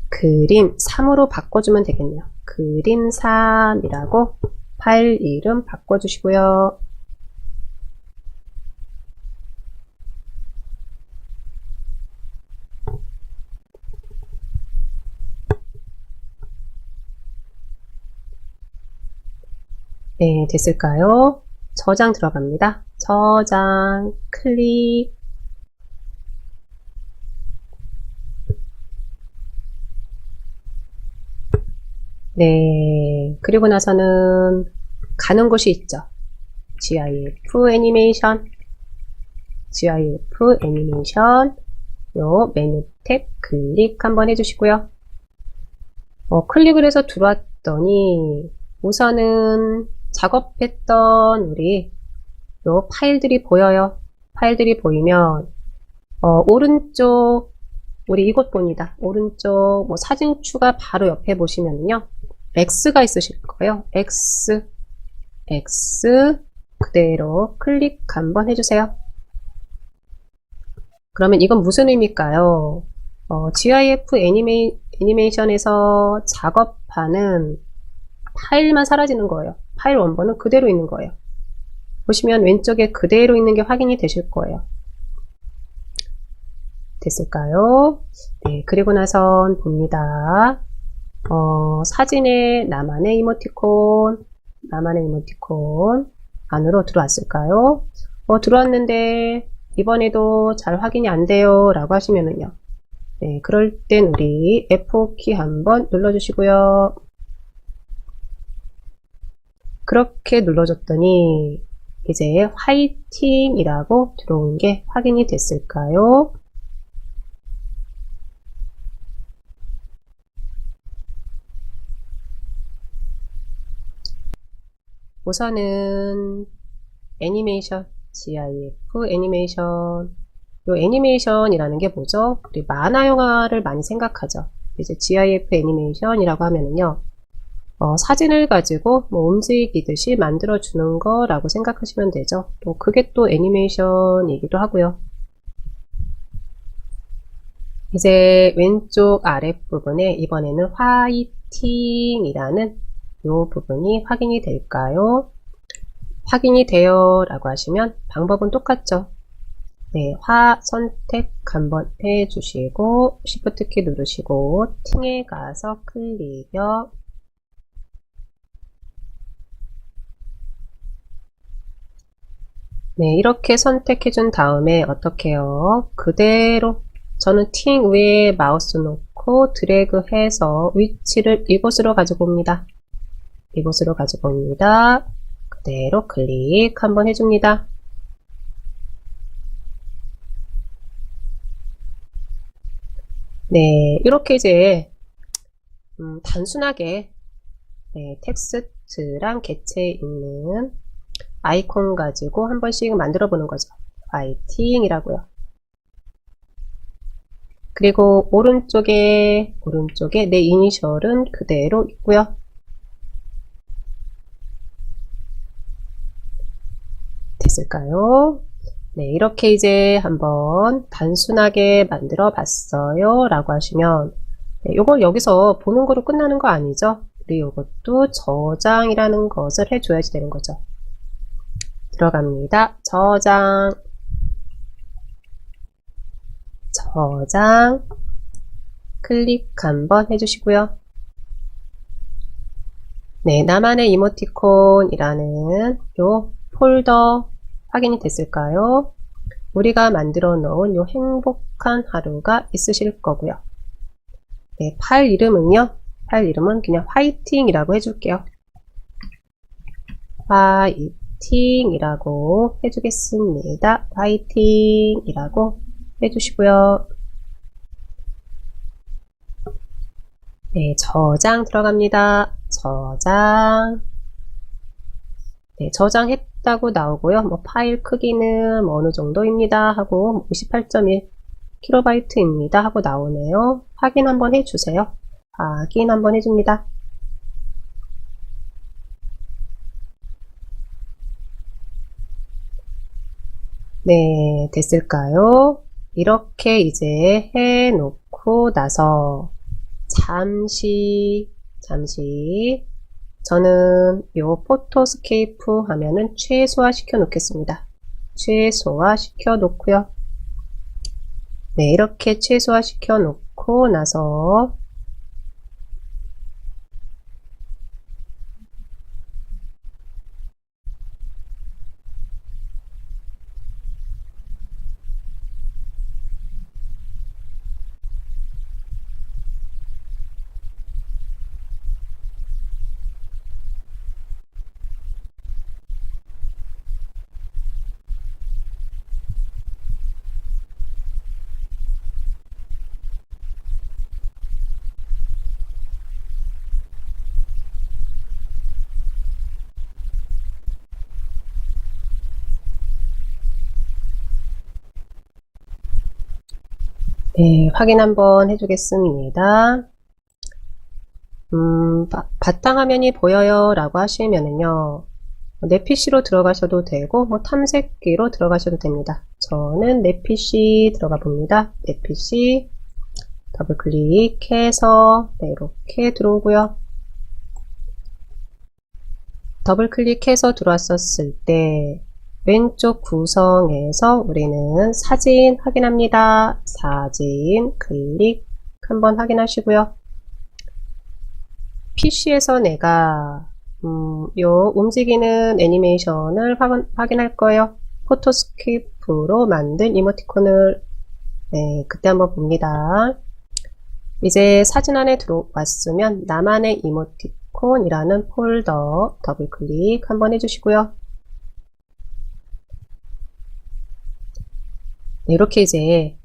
그림 3으로 바꿔주면 되겠네요. 그림 3이라고 파일 이름 바꿔주시고요. 네, 됐을까요? 저장 들어갑니다. 저장 클릭. 네, 그리고 나서는 가는 곳이 있죠. GIF 애니메이션, 요 메뉴 탭 클릭 한번 해주시고요. 클릭을 해서 들어왔더니 우선은 작업했던 우리 요 파일들이 보여요. 파일들이 보이면 오른쪽 우리 이곳 봅니다. 오른쪽 사진 추가 바로 옆에 보시면요. X가 있으실 거예요. X 그대로 클릭 한번 해주세요. 그러면 이건 무슨 의미일까요? GIF 애니메이션에서 작업하는 파일만 사라지는 거예요. 파일 원본은 그대로 있는 거예요. 보시면 왼쪽에 그대로 있는 게 확인이 되실 거예요. 됐을까요? 네, 그리고 나선 봅니다. 사진에 나만의 이모티콘 안으로 들어왔을까요? 들어왔는데 이번에도 잘 확인이 안 돼요 라고 하시면은요. 네, 그럴 땐 우리 F4키 한번 눌러주시고요. 그렇게 눌러줬더니 이제 화이팅이라고 들어온 게 확인이 됐을까요? 우선은 애니메이션, GIF 애니메이션. 요 애니메이션이라는 게 뭐죠? 우리 만화 영화를 많이 생각하죠. 이제 GIF 애니메이션이라고 하면은요, 사진을 가지고 움직이듯이 만들어주는 거라고 생각하시면 되죠. 또 그게 또 애니메이션이기도 하고요. 이제 왼쪽 아랫부분에 이번에는 화이팅이라는 요 부분이 확인이 될까요? 확인이 돼요 라고 하시면 방법은 똑같죠. 네, 화 선택 한번 해주시고 Shift 키 누르시고 팅에 가서 클릭요. 네, 이렇게 선택해 준 다음에 어떻게 해요? 그대로 저는 팅 위에 마우스 놓고 드래그 해서 위치를 이곳으로 가지고 옵니다. 이곳으로 가지고 옵니다. 그대로 클릭 한번 해줍니다. 네, 이렇게 이제 단순하게 텍스트랑 개체에 있는 아이콘 가지고 한 번씩 만들어 보는 거죠. 파이팅이라고요. 그리고 오른쪽에 내 이니셜은 그대로 있고요. 됐을까요? 네, 이렇게 이제 한번 단순하게 만들어 봤어요 라고 하시면 이걸 여기서 보는 거로 끝나는 거 아니죠? 우리 이것도 저장이라는 것을 해줘야지 되는 거죠. 들어갑니다. 저장 클릭 한번 해주시고요. 네, 나만의 이모티콘이라는 요 폴더 확인이 됐을까요? 우리가 만들어 놓은 요 행복한 하루가 있으실 거고요. 네, 파일 이름은 그냥 화이팅이라고 해줄게요. 화이팅이라고 해주겠습니다. 화이팅이라고 해주시고요. 네, 저장 들어갑니다. 저장. 네, 저장했다고 나오고요. 뭐 파일 크기는 뭐 어느 정도입니다 하고 58.1KB입니다 하고 나오네요. 확인 한번 해주세요. 확인 한번 해줍니다. 네, 됐을까요? 이렇게 이제 해놓고 나서 잠시 저는 요 포토스케이프 화면은 최소화 시켜 놓겠습니다. 최소화 시켜 놓고요. 네, 이렇게 최소화 시켜 놓고 나서 네, 확인 한번 해주겠습니다. 바탕화면이 보여요 라고 하시면은요, 내 PC로 들어가셔도 되고, 뭐 탐색기로 들어가셔도 됩니다. 저는 내 PC 들어가 봅니다. 내 PC 더블 클릭해서 네, 이렇게 들어오고요. 더블 클릭해서 들어왔었을 때 왼쪽 구성에서 우리는 사진 확인합니다. 사진 클릭 한번 확인하시고요. PC에서 내가 요 움직이는 애니메이션을 확인할 거예요. 포토스케이프로 만든 이모티콘을 네, 그때 한번 봅니다. 이제 사진 안에 들어왔으면 나만의 이모티콘이라는 폴더 더블 클릭 한번 해주시고요. 네, 이렇게 이제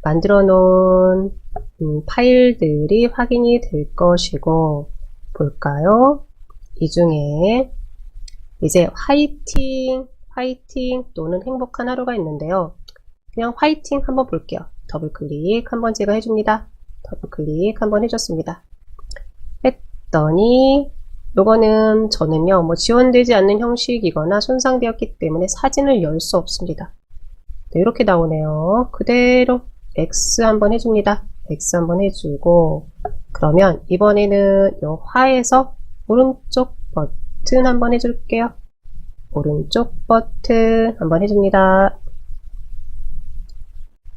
만들어 놓은 파일들이 확인이 될 것이고, 볼까요? 이 중에 이제 화이팅 또는 행복한 하루가 있는데요. 그냥 화이팅 한번 볼게요. 더블 클릭 한번 제가 해줍니다. 더블 클릭 한번 해줬습니다. 했더니 요거는 저는요, 뭐 지원되지 않는 형식이거나 손상되었기 때문에 사진을 열 수 없습니다. 네, 이렇게 나오네요. 그대로 X 한번 해줍니다. X 한번 해주고, 그러면 이번에는 요 화에서 오른쪽 버튼 한번 해줄게요. 오른쪽 버튼 한번 해줍니다.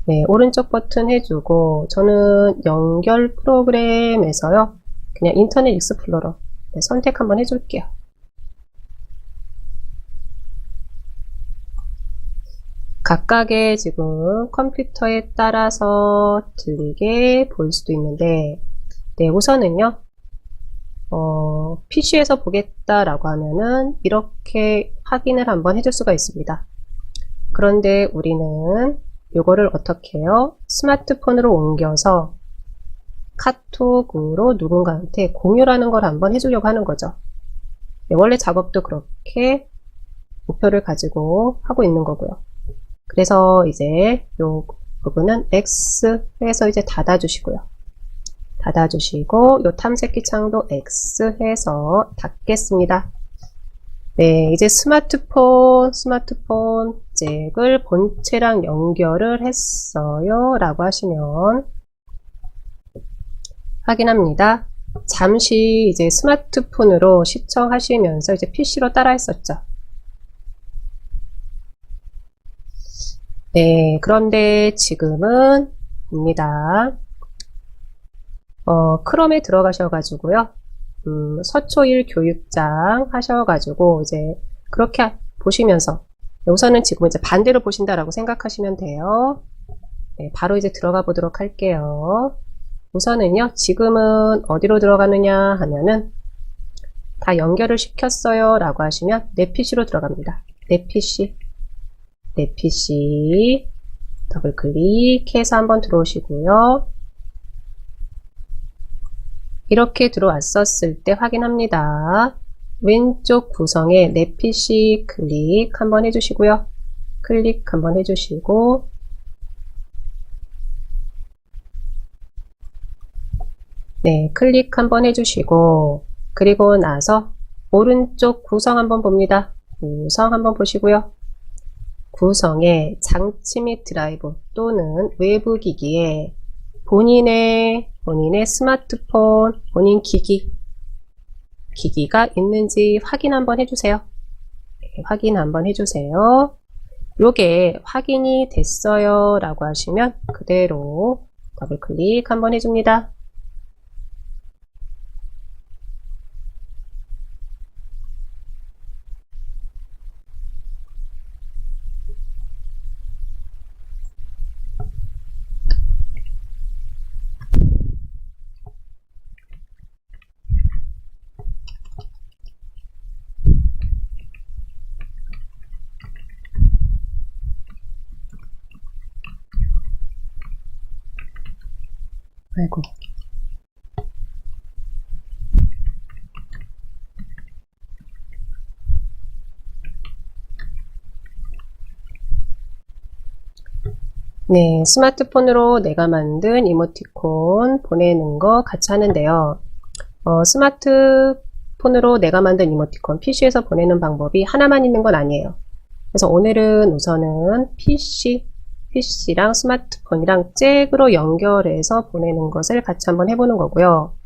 네, 오른쪽 버튼 해주고, 저는 연결 프로그램에서요, 그냥 인터넷 익스플로러 네, 선택 한번 해줄게요. 각각의 지금 컴퓨터에 따라서 들리게 보일 수도 있는데, 네, 우선은요, PC에서 보겠다라고 하면은 이렇게 확인을 한번 해줄 수가 있습니다. 그런데 우리는 요거를 어떻게 해요? 스마트폰으로 옮겨서 카톡으로 누군가한테 공유라는 걸 한번 해주려고 하는 거죠. 네, 원래 작업도 그렇게 목표를 가지고 하고 있는 거고요. 그래서 이제 요 부분은 X 해서 이제 닫아주시고요. 닫아주시고 요 탐색기 창도 X 해서 닫겠습니다. 네, 이제 스마트폰 잭을 본체랑 연결을 했어요 라고 하시면 확인합니다. 잠시 이제 스마트폰으로 시청하시면서 이제 PC로 따라 했었죠. 네, 그런데 지금은 입니다. 크롬에 들어가셔가지고요. 서초일 교육장 하셔가지고 이제 그렇게 보시면서 우선은 지금 이제 반대로 보신다라고 생각하시면 돼요. 네, 바로 이제 들어가 보도록 할게요. 우선은요, 지금은 어디로 들어가느냐 하면은 다 연결을 시켰어요 라고 하시면 내 PC로 들어갑니다. 내 PC 더블 클릭해서 한번 들어오시고요. 이렇게 들어왔었을 때 확인합니다. 왼쪽 구성에 내 PC 클릭 한번 해주시고요. 클릭 한번 해주시고 네, 클릭 한번 해주시고 그리고 나서 오른쪽 구성 한번 봅니다. 구성 한번 보시고요. 구성에 장치 및 드라이브 또는 외부 기기에 본인의 스마트폰, 본인 기기가 있는지 확인 한번 해주세요. 네, 확인 한번 해주세요. 요게 확인이 됐어요 라고 하시면 그대로 더블 클릭 한번 해줍니다. 아이고. 네, 스마트폰으로 내가 만든 이모티콘 보내는 거 같이 하는데요. 스마트폰으로 내가 만든 이모티콘 PC에서 보내는 방법이 하나만 있는 건 아니에요. 그래서 오늘은 우선은 PC랑 스마트폰이랑 잭으로 연결해서 보내는 것을 같이 한번 해보는 거고요.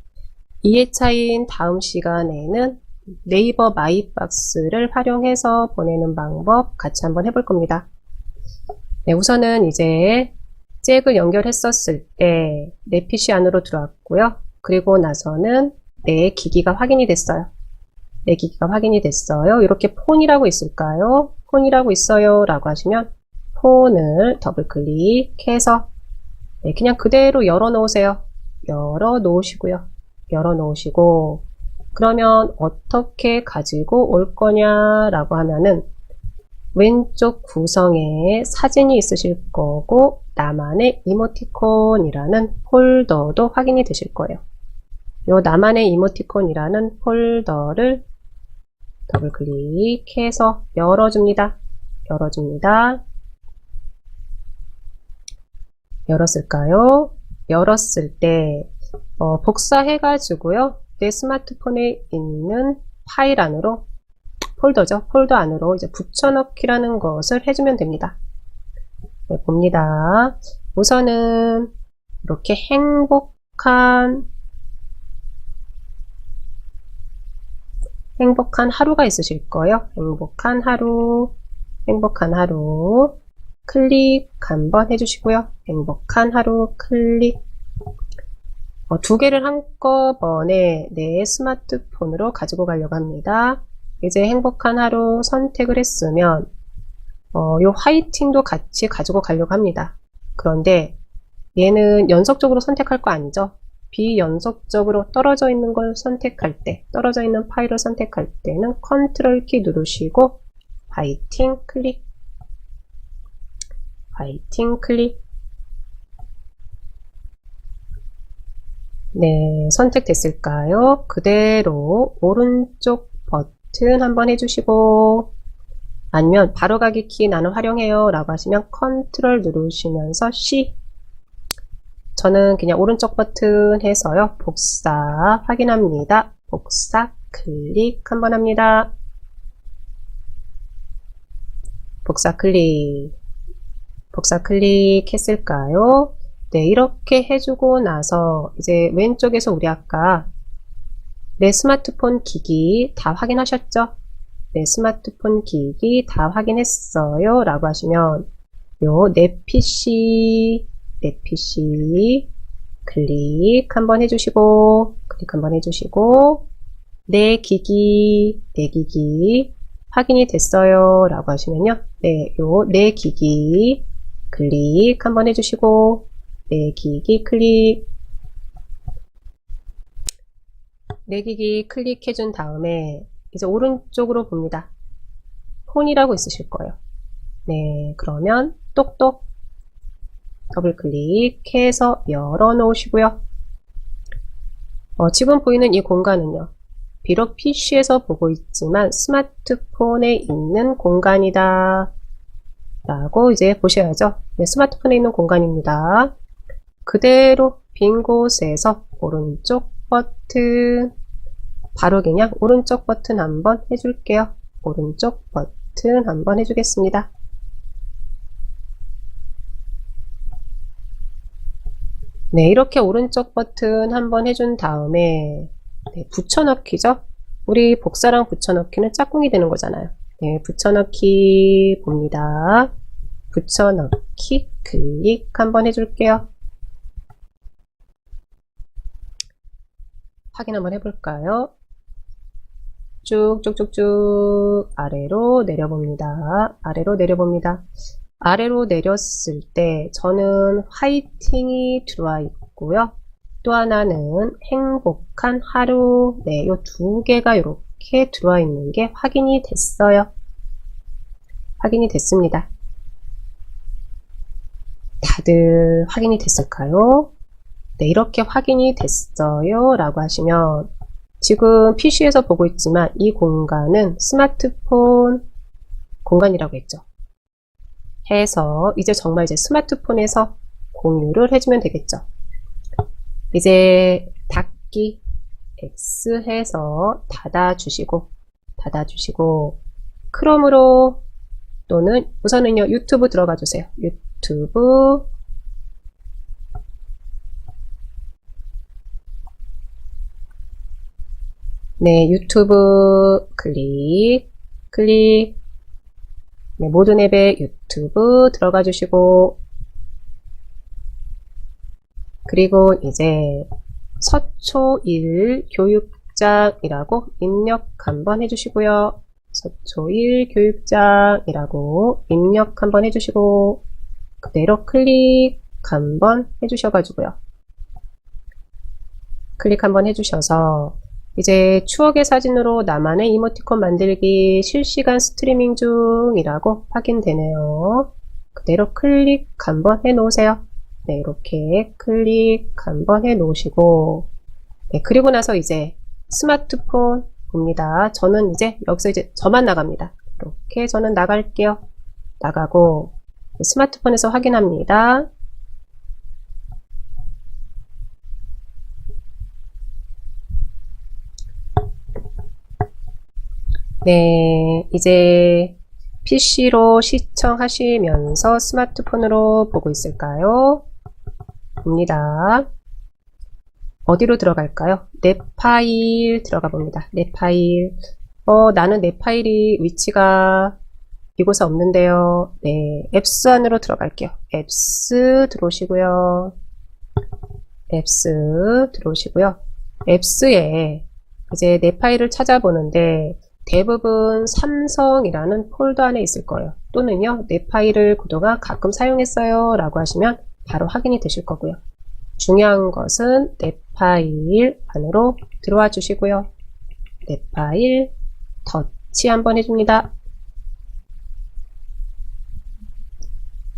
2회차인 다음 시간에는 네이버 마이박스를 활용해서 보내는 방법 같이 한번 해볼 겁니다. 네, 우선은 이제 잭을 연결했었을 때 내 PC 안으로 들어왔고요. 그리고 나서는 내 기기가 확인이 됐어요. 내 기기가 확인이 됐어요. 이렇게 폰이라고 있을까요? 폰이라고 있어요 라고 하시면 폰을 더블 클릭해서 네, 그냥 그대로 열어 놓으세요. 열어 놓으시고요. 열어 놓으시고 그러면 어떻게 가지고 올 거냐 라고 하면은 왼쪽 구성에 사진이 있으실 거고 나만의 이모티콘이라는 폴더도 확인이 되실 거예요. 요 나만의 이모티콘이라는 폴더를 더블 클릭해서 열어줍니다. 열어줍니다. 열었을까요? 열었을 때 복사해가지고요. 내 스마트폰에 있는 파일 안으로 폴더죠. 폴더 안으로 이제 붙여넣기라는 것을 해주면 됩니다. 네, 봅니다. 우선은 이렇게 행복한 하루가 있으실 거예요. 행복한 하루 클릭 한번 해주시고요. 행복한 하루 클릭. 두 개를 한꺼번에 내 스마트폰으로 가지고 가려고 합니다. 이제 행복한 하루 선택을 했으면 요 화이팅도 같이 가지고 가려고 합니다. 그런데 얘는 연속적으로 선택할 거 아니죠? 비연속적으로 떨어져 있는 걸 선택할 때, 떨어져 있는 파일을 선택할 때는 컨트롤 키 누르시고 화이팅 클릭, 화이팅 클릭. 네, 선택됐을까요? 그대로 오른쪽 버튼 한번 해주시고, 아니면 바로가기 키 나는 활용해요 라고 하시면 컨트롤 누르시면서 C. 저는 그냥 오른쪽 버튼 해서요. 복사 확인합니다. 복사 클릭 한번 합니다. 복사 클릭. 복사 클릭했을까요? 네, 이렇게 해주고 나서 이제 왼쪽에서 우리 아까 내 스마트폰 기기 다 확인하셨죠? 네, 스마트폰 기기 다 확인했어요 라고 하시면 내 PC 클릭 한번 해주시고 내 기기 확인이 됐어요 라고 하시면요. 네, 내 기기 클릭 한번 해주시고 내 기기 클릭 내 기기 클릭해준 다음에 이제 오른쪽으로 봅니다. 폰이라고 있으실 거예요. 네, 그러면 똑똑 더블 클릭해서 열어 놓으시고요. 지금 보이는 이 공간은요. 비록 PC에서 보고 있지만 스마트폰에 있는 공간이다 라고 이제 보셔야죠. 네, 스마트폰에 있는 공간입니다. 그대로 빈 곳에서 오른쪽 버튼 바로 그냥 오른쪽 버튼 한번 해줄게요. 오른쪽 버튼 한번 해주겠습니다. 네, 이렇게 오른쪽 버튼 한번 해준 다음에 네, 붙여넣기죠. 우리 복사랑 붙여넣기는 짝꿍이 되는 거잖아요. 네, 붙여넣기 봅니다. 붙여넣기 클릭 한번 해줄게요. 확인 한번 해볼까요? 쭉쭉쭉쭉 아래로 내려봅니다. 아래로 내려봅니다. 아래로 내렸을 때 저는 화이팅이 들어와 있고요. 또 하나는 행복한 하루. 네, 요 두 개가 이렇게 들어와 있는 게 확인이 됐어요. 확인이 됐습니다. 다들 확인이 됐을까요? 네, 이렇게 확인이 됐어요 라고 하시면 지금 PC에서 보고 있지만 이 공간은 스마트폰 공간이라고 했죠. 해서 이제 정말 이제 스마트폰에서 공유를 해주면 되겠죠. 이제 닫기 X 해서 닫아주시고 크롬으로 또는 우선은요 유튜브 들어가 주세요. 유튜브 네, 유튜브 클릭 네, 모든 앱에 유튜브 들어가 주시고 그리고 이제 서초1 교육장이라고 입력 한번 해주시고요. 서초1 교육장이라고 입력 한번 해주시고 그대로 클릭 한번 해주셔가지고요. 클릭 한번 해주셔서 이제 추억의 사진으로 나만의 이모티콘 만들기 실시간 스트리밍 중이라고 확인되네요. 그대로 클릭 한번 해 놓으세요. 네, 이렇게 클릭 한번 해 놓으시고 네, 그리고 나서 이제 스마트폰 봅니다. 저는 이제 여기서 이제 저만 나갑니다. 이렇게 저는 나갈게요. 나가고 스마트폰에서 확인합니다. 네, 이제 PC로 시청하시면서 스마트폰으로 보고 있을까요? 봅니다. 어디로 들어갈까요? 내 파일 들어가 봅니다. 내 파일. 나는 내 파일이 위치가 이곳에 없는데요. 네, 앱스 안으로 들어갈게요. 앱스 들어오시고요. 앱스 들어오시고요. 앱스에 이제 내 파일을 찾아보는데 대부분 삼성이라는 폴더 안에 있을 거예요. 또는요, 내 파일을 그동안 가끔 사용했어요 라고 하시면 바로 확인이 되실 거고요. 중요한 것은 내 파일 안으로 들어와 주시고요. 내 파일 터치 한번 해줍니다.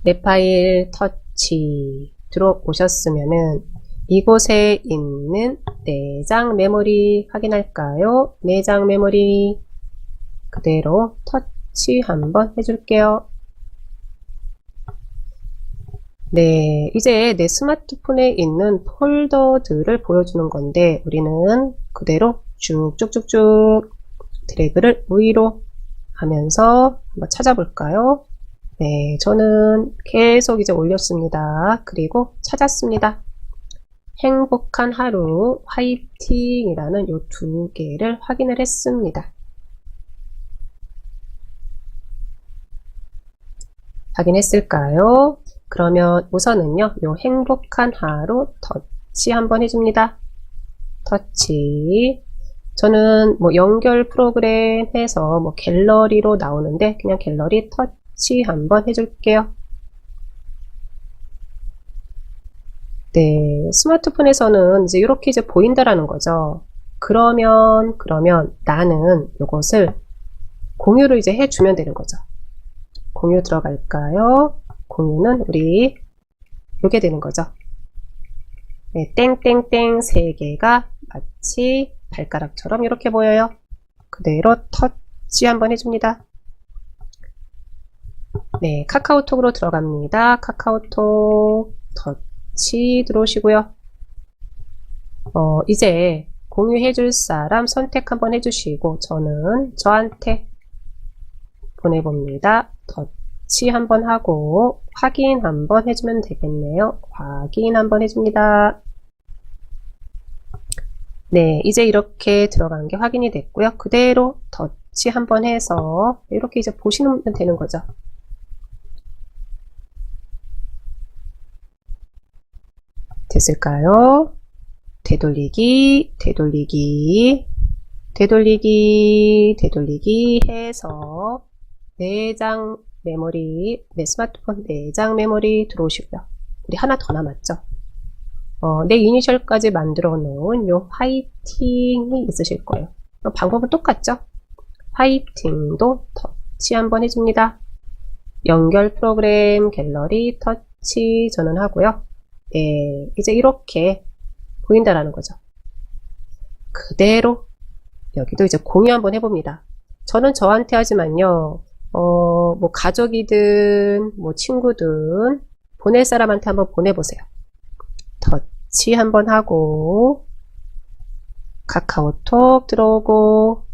내 파일 터치 들어오셨으면은 이곳에 있는 내장 메모리 확인할까요? 내장 메모리 그대로 터치 한번 해줄게요. 네, 이제 내 스마트폰에 있는 폴더들을 보여주는 건데 우리는 그대로 쭉쭉쭉쭉 드래그를 위로 하면서 한번 찾아볼까요? 네, 저는 계속 이제 올렸습니다. 그리고 찾았습니다. 행복한 하루, 화이팅이라는 요 두 개를 확인을 했습니다. 확인했을까요? 그러면 우선은요, 요 행복한 하루 터치 한번 해줍니다. 터치. 저는 뭐 연결 프로그램 해서 뭐 갤러리로 나오는데 그냥 갤러리 터치 한번 해줄게요. 네, 스마트폰에서는 이제 이렇게 이제 보인다라는 거죠. 그러면 나는 이것을 공유를 이제 해주면 되는 거죠. 공유 들어갈까요? 공유는 우리 요게 되는 거죠. 네, 땡땡땡 3개가 마치 발가락처럼 이렇게 보여요. 그대로 터치 한번 해줍니다. 네, 카카오톡으로 들어갑니다. 카카오톡 터치 들어오시고요. 이제 공유해줄 사람 선택 한번 해주시고 저는 저한테 보내봅니다. 터치 한번 하고 확인 한번 해주면 되겠네요. 확인 한번 해줍니다. 네, 이제 이렇게 들어간 게 확인이 됐고요. 그대로 터치 한번 해서 이렇게 이제 보시면 되는 거죠. 됐을까요? 되돌리기, 되돌리기, 되돌리기, 되돌리기 해서 내장 메모리, 내 스마트폰 내장 메모리 들어오시고요. 우리 하나 더 남았죠? 내 이니셜까지 만들어 놓은 요 화이팅이 있으실 거예요. 방법은 똑같죠? 화이팅도 터치 한번 해줍니다. 연결 프로그램 갤러리 터치 저는 하고요. 네, 이제 이렇게 보인다라는 거죠. 그대로 여기도 이제 공유 한번 해봅니다. 저는 저한테 하지만요. 뭐 가족이든 뭐 친구든 보낼 사람한테 한번 보내보세요. 터치 한번 하고 카카오톡 들어오고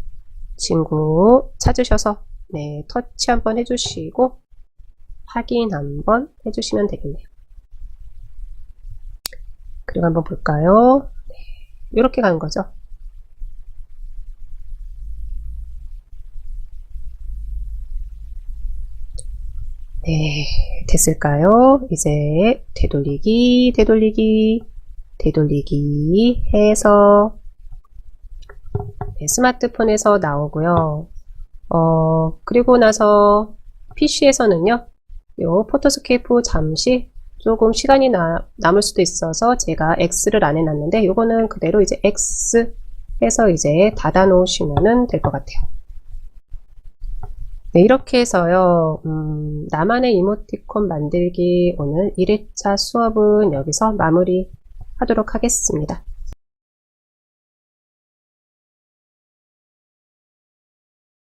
친구 찾으셔서 네, 터치 한번 해주시고 확인 한번 해주시면 되겠네요. 그리고 한번 볼까요? 네, 이렇게 가는 거죠. 네, 됐을까요? 이제 되돌리기, 되돌리기, 되돌리기 해서 네, 스마트폰에서 나오고요. 그리고 나서 PC에서는요, 요 포토스케이프 잠시 조금 시간이 남을 수도 있어서 제가 X를 안 해놨는데 요거는 그대로 이제 X 해서 이제 닫아 놓으시면 될 것 같아요. 네, 이렇게 해서요, 나만의 이모티콘 만들기 오늘 1회차 수업은 여기서 마무리 하도록 하겠습니다.